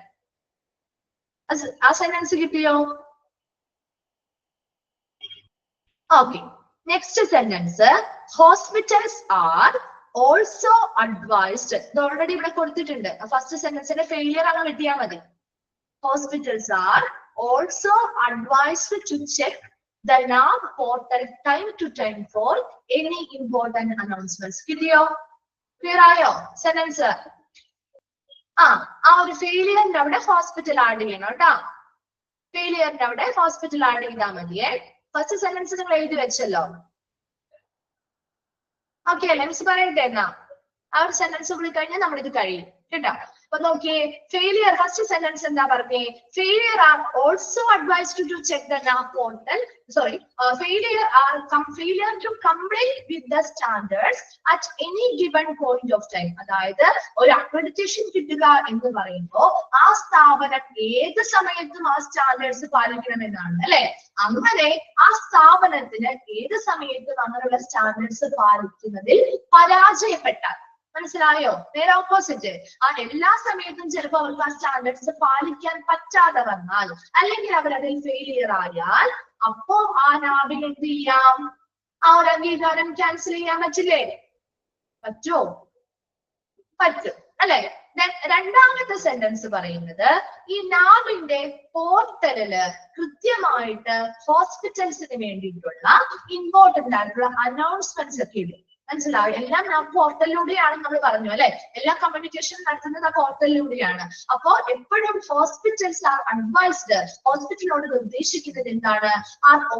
ആ സെന്റൻസ് കിട്ടിയോ? Okay, next sentence hospitals are also advised. ഇത് already ഇവിടെ കൊടുത്തിട്ടുണ്ട്. First സെന്റൻസിന്റെ failure അങ്ങ് കിട്ടിയാൽ മതി. Hospitals are also advised to check the NAV portal time to time for any important announcements. കിട്ടിയോ? ക്ലിയർ ആയോ സെന്റൻസ്? ആ ഒരു ഫെയിലിയറിന്റെ അവിടെ ഹോസ്പിറ്റൽ ആഡ് ചെയ്യണം കേട്ടോ. ഫെയിലിയറിന്റെ അവിടെ ഹോസ്പിറ്റൽ ആഡ് ചെയ്താൽ മതിയേ. ഫസ്റ്റ് സെന്റൻസ് നിങ്ങൾ എഴുതി വെച്ചല്ലോ. ഓക്കെ അല്ലേ? മിസ് പറയട്ടെ എന്നാ ആ ഒരു സെന്റൻസ് കൂടി കഴിഞ്ഞാൽ നമ്മളിത് കഴിയും കേട്ടോ. അപ്പൊ നോക്കിയേ, ഫെയിലിയർ ഫസ്റ്റ് സെന്റൻസ് എന്താ പറഞ്ഞേ? Failure are also advised to check the NAV portal. Sorry, failure to compliant with the standards at any given point of time. അതായത് ഒരു അക്രഡിറ്റേഷൻ കിട്ടുക എന്ന് പറയുമ്പോൾ ആ സ്ഥാപനം ഏത് സമയത്തും ആ സ്റ്റാൻഡേർഡ്സ് പാലിക്കണമെന്നാണ് അല്ലെ. അങ്ങനെ ആ സ്ഥാപനത്തിന് ഏത് സമയത്തും അങ്ങനെയുള്ള സ്റ്റാൻഡേർഡ്സ് പാലിക്കുന്നതിൽ പരാജയപ്പെട്ടാൽ, മനസ്സിലായോ? നേരെ ഓപ്പോസിറ്റ്, ആ എല്ലാ സമയത്തും ചിലപ്പോൾ അവർക്ക് ആ സ്റ്റാൻഡേർഡ്സ് പാലിക്കാൻ പറ്റാതെ വന്നാൽ, അല്ലെങ്കിൽ അവരതിൽ ഫെയിലിയർ ആയാൽ, അപ്പോ ആ നാവിന് എന്ത് ചെയ്യാം? ആ ഒരു അംഗീകാരം ക്യാൻസൽ ചെയ്യാൻ പറ്റില്ലേ? പറ്റോ? പറ്റും അല്ലെ. രണ്ടാമത്തെ സെന്റൻസ് പറയുന്നത് ഈ നാവിന്റെ പോർട്ടലില് കൃത്യമായിട്ട് ഹോസ്പിറ്റൽസിന് വേണ്ടിയിട്ടുള്ള ഇമ്പോർട്ടന്റ് ആയിട്ടുള്ള അനൗൺസ്മെന്റ്സ് ഒക്കെ ഇടും. മനസ്സിലാവും? എല്ലാം ആ പോർട്ടലിലൂടെയാണ് നമ്മൾ പറഞ്ഞു അല്ലെ. എല്ലാ കമ്മ്യൂണിക്കേഷൻ നടത്തുന്നത് ആ പോർട്ടലിലൂടെയാണ്. അപ്പോ എപ്പോഴും ഹോസ്പിറ്റൽസ് ആർ അഡ്വൈസ്ഡ്, ഹോസ്പിറ്റലിനോട് നിർദ്ദേശിക്കുന്നത് എന്താണ്?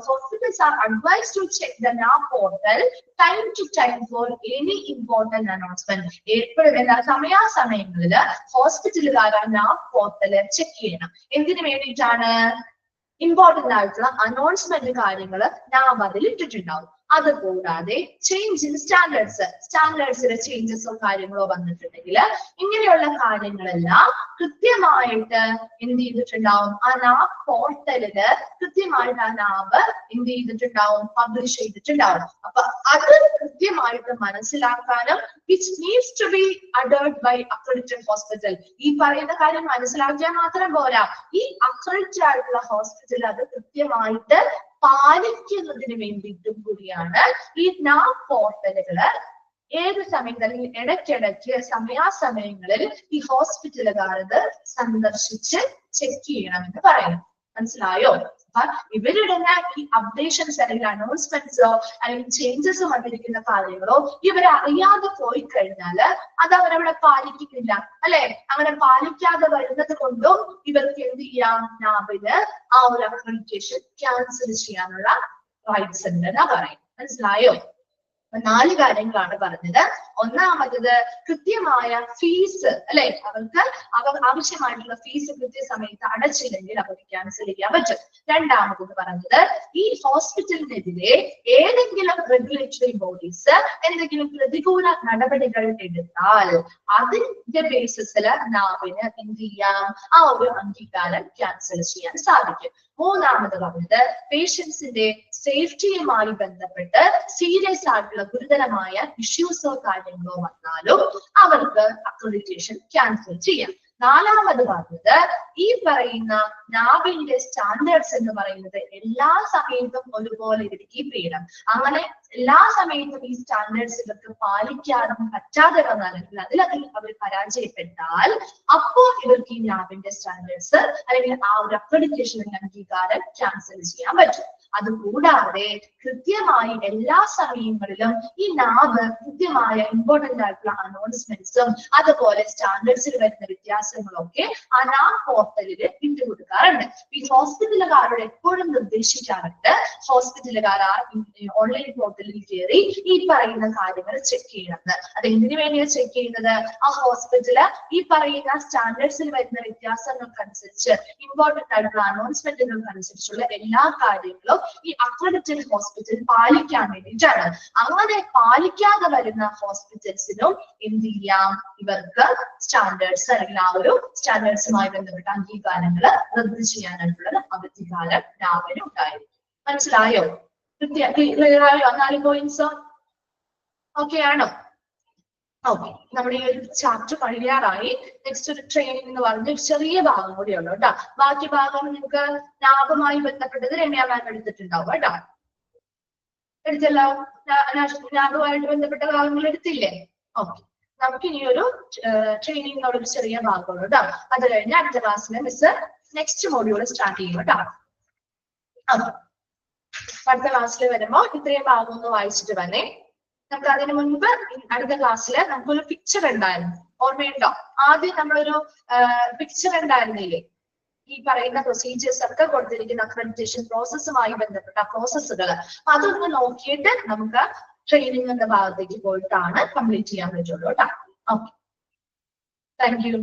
Hospitals are advised to check the NAV portal time to time for any important announcement. എപ്പോഴും എന്താ സമയാസമയങ്ങളിൽ ഹോസ്പിറ്റലുകാർ ആ NAV പോർട്ടൽ ചെക്ക് ചെയ്യണം. എന്തിനു വേണ്ടിയിട്ടാണ്? ഇമ്പോർട്ടന്റ് ആയിട്ടുള്ള അനൗൺസ്മെന്റ് കാര്യങ്ങൾ NAV അതിൽ ഇട്ടിട്ടുണ്ടാവും. അതുകൂടാതെ ചേഞ്ച് ഇൻ സ്റ്റാൻഡേർഡ്സിലെ ചേഞ്ചസോ കാര്യങ്ങളോ വന്നിട്ടുണ്ടെങ്കിൽ ഇങ്ങനെയുള്ള കാര്യങ്ങളെല്ലാം കൃത്യമായിട്ട് എന്ത് ചെയ്തിട്ടുണ്ടാവും? ആ NAV പോർട്ടലില് കൃത്യമായിട്ട് ആ NAV എന്ത് ചെയ്തിട്ടുണ്ടാവും? പബ്ലിഷ് ചെയ്തിട്ടുണ്ടാവും. അപ്പൊ അത് കൃത്യമായിട്ട് മനസ്സിലാക്കാനും which needs to be adhered by accredited hospital. ഈ പറയുന്ന കാര്യം മനസ്സിലാക്കിയാൽ മാത്രം പോരാ, ഈ അക്രഡിറ്റഡ് ആയിട്ടുള്ള ഹോസ്പിറ്റൽ അത് കൃത്യമായിട്ട് പാലിക്കുന്നതിന് വേണ്ടിയിട്ടും കൂടിയാണ് ഈ NAV പോർട്ടലുകള് ഏത് സമയത്ത് അല്ലെങ്കിൽ ഇടയ്ക്കിടയ്ക്ക് സമയാസമയങ്ങളിൽ ഈ ഹോസ്പിറ്റലുകാർ ഇത് സന്ദർശിച്ച് ചെക്ക് ചെയ്യണമെന്ന് പറയുന്നു. മനസ്സിലായോ? ഇവരിടുന്ന ഈ അപ്ഡേഷൻസ് അല്ലെങ്കിൽ അനൗൺസ്മെന്റ്സോ അല്ലെങ്കിൽ ചേഞ്ചസ് വന്നിരിക്കുന്ന കാര്യങ്ങളോ ഇവരറിയാതെ പോയി കഴിഞ്ഞാല് അത് അവരവിടെ പാലിക്കുന്നില്ല അല്ലെ. അങ്ങനെ പാലിക്കാതെ വരുന്നത് കൊണ്ടും ഇവർക്ക് എന്ത് ചെയ്യാം? നാവിന് ആ ഒരു അക്രഡിറ്റേഷൻ ക്യാൻസൽ ചെയ്യാനുള്ള റൈറ്റ്സ് ഉണ്ട് എന്നാ പറയും. മനസ്സിലായോ? 4 കാര്യങ്ങളാണ് പറഞ്ഞത്. ഒന്നാമത്തത് കൃത്യമായ ഫീസ് അല്ലെ, അവർക്ക് ആവശ്യമായിട്ടുള്ള ഫീസ് കൃത്യസമയത്ത് അടച്ചില്ലെങ്കിൽ അവർക്ക് ക്യാൻസൽ ചെയ്യാൻ പറ്റും. രണ്ടാമത് പറഞ്ഞത് ഈ ഹോസ്പിറ്റലിനെതിരെ ഏതെങ്കിലും റെഗുലേറ്ററി ബോഡീസ് എന്തെങ്കിലും പ്രതികൂല നടപടികൾ എടുത്താൽ അതിന്റെ ബേസിസിൽ നാവിന് എന്ത് ചെയ്യാം? ആ ഒരു അംഗീകാരം ക്യാൻസൽ ചെയ്യാൻ സാധിക്കും. മൂന്നാമത് പറഞ്ഞത് പേഷ്യൻസിന്റെ സേഫ്റ്റിയുമായി ബന്ധപ്പെട്ട് സീരിയസ് ആയിട്ടുള്ള ഗുരുതരമായ ഇഷ്യൂസോ കാര്യങ്ങളോ വന്നാലും അവർക്ക് അക്രഡിറ്റേഷൻ ക്യാൻസൽ ചെയ്യാം. നാലാമത് പറഞ്ഞത് ഈ പറയുന്ന നാവിന്റെ സ്റ്റാൻഡേർഡ്സ് എന്ന് പറയുന്നത് എല്ലാ സമയത്തും ഒരുപോലെ ഇവർ കീപ്പ് ചെയ്യണം. അങ്ങനെ എല്ലാ സമയത്തും ഈ സ്റ്റാൻഡേർഡ്സ് ഇവർക്ക് പാലിക്കാതെ പറ്റാതെ വന്നാൽ അതിലധികം അവർ പരാജയപ്പെട്ടാൽ അപ്പോൾ ഇവർക്ക് ഈ നാവിന്റെ സ്റ്റാൻഡേർഡ്സ് അല്ലെങ്കിൽ ആ ഒരു അക്രഡിറ്റേഷൻ അംഗീകാരം ക്യാൻസൽ ചെയ്യാൻ പറ്റും. അതുകൂടാതെ കൃത്യമായി എല്ലാ സമയങ്ങളിലും ഈ നാവ് കൃത്യമായ ഇമ്പോർട്ടന്റ് ആയിട്ടുള്ള അനൗൺസ്മെന്റ്സും അതുപോലെ സ്റ്റാൻഡേർഡ്സിൽ വരുന്ന വ്യത്യാസങ്ങളൊക്കെ ആ NAV പോർട്ടലിൽ ഇട്ടുകൊടുക്കാറുണ്ട്. ഈ ഹോസ്പിറ്റലുകാരോട് എപ്പോഴും നിർദ്ദേശിക്കാറുണ്ട് ഹോസ്പിറ്റലുകാർ ആ ഓൺലൈൻ പോർട്ടലിൽ കയറി ഈ പറയുന്ന കാര്യങ്ങൾ ചെക്ക് ചെയ്യണമെന്ന്. അത് എന്തിനു വേണ്ടിയാണ് ചെക്ക് ചെയ്യുന്നത്? ആ ഹോസ്പിറ്റല് ഈ പറയുന്ന സ്റ്റാൻഡേർഡ്സിൽ വരുന്ന വ്യത്യാസങ്ങൾക്കനുസരിച്ച് ഇമ്പോർട്ടന്റ് ആയിട്ടുള്ള അനൗൺസ്മെന്റുകൾക്ക് അനുസരിച്ചുള്ള എല്ലാ കാര്യങ്ങളും ഈ അക്രഡിറ്റഡ് ഹോസ്പിറ്റൽ പാലിക്കാൻ വേണ്ടിയിട്ടാണ്. അങ്ങനെ പാലിക്കാതെ വരുന്ന ഹോസ്പിറ്റൽസിനും എന്ത് ചെയ്യാം? ഇവർക്ക് സ്റ്റാൻഡേർഡ്സ് അല്ലെങ്കിൽ ആ ഒരു സ്റ്റാൻഡേർഡ്സുമായി ബന്ധപ്പെട്ട അംഗീകാരങ്ങൾ റദ്ദ് ചെയ്യാനായിട്ടുള്ള അധികാരം നാവിന് ഉണ്ടായിരിക്കും. മനസ്സിലായോ? ക്ലിയർ ആയോ? 4 പോയിന്റ്സ് ഓക്കെ ആണോ? ഓക്കെ, നമ്മുടെ ഈ ഒരു ചാപ്റ്റർ കഴിയാറായി. നെക്സ്റ്റ് ഒരു ട്രെയിനിങ് എന്ന് പറഞ്ഞ ഒരു ചെറിയ ഭാഗം കൂടി ഉള്ളു കേട്ടോ. ബാക്കി ഭാഗം നിങ്ങൾക്ക് നാവുമായി ബന്ധപ്പെട്ടത് രമ്യ മാം എടുത്തിട്ടുണ്ടാവും കേട്ടോ. എടുത്തല്ലോ. നാഗുമായിട്ട് ബന്ധപ്പെട്ട ഭാഗങ്ങൾ എടുത്തില്ലേ? ഓക്കെ, നമുക്ക് ഇനി ഒരു ട്രെയിനിങ്ങിനോട് ഒരു ചെറിയ ഭാഗമുള്ളൂ കേട്ടോ. അത് കഴിഞ്ഞ് അടുത്ത ക്ലാസ്സിൽ മിസ് നെക്സ്റ്റ് മോഡ്യൂൾ സ്റ്റാർട്ട് ചെയ്യും കേട്ടോ. അടുത്ത ക്ലാസ്സിൽ വരുമ്പോ ഇത്രയും ഭാഗം ഒന്ന് വായിച്ചിട്ട് വന്നേ. നമുക്ക് അതിന് മുൻപ് അടുത്ത ക്ലാസ്സിൽ നമുക്കൊരു പിക്ചർ ഉണ്ടായിരുന്നു, ഓർമ്മയുണ്ടോ? ആദ്യം നമ്മളൊരു പിക്ചർ ഉണ്ടായിരുന്നില്ലേ? ഈ പറയുന്ന പ്രൊസീജിയേഴ്സ് ഒക്കെ കൊടുത്തിരിക്കുന്ന അക്രഡിറ്റേഷൻ പ്രോസസ്സുമായി ബന്ധപ്പെട്ട പ്രോസസ്സുകൾ, അതൊന്ന് നോക്കിയിട്ട് നമുക്ക് ട്രെയിനിങ് എന്ന ഭാഗത്തേക്ക് പോയിട്ടാണ് കംപ്ലീറ്റ് ചെയ്യാൻ പറ്റുള്ളൂ കേട്ടോ. Okay, thank you.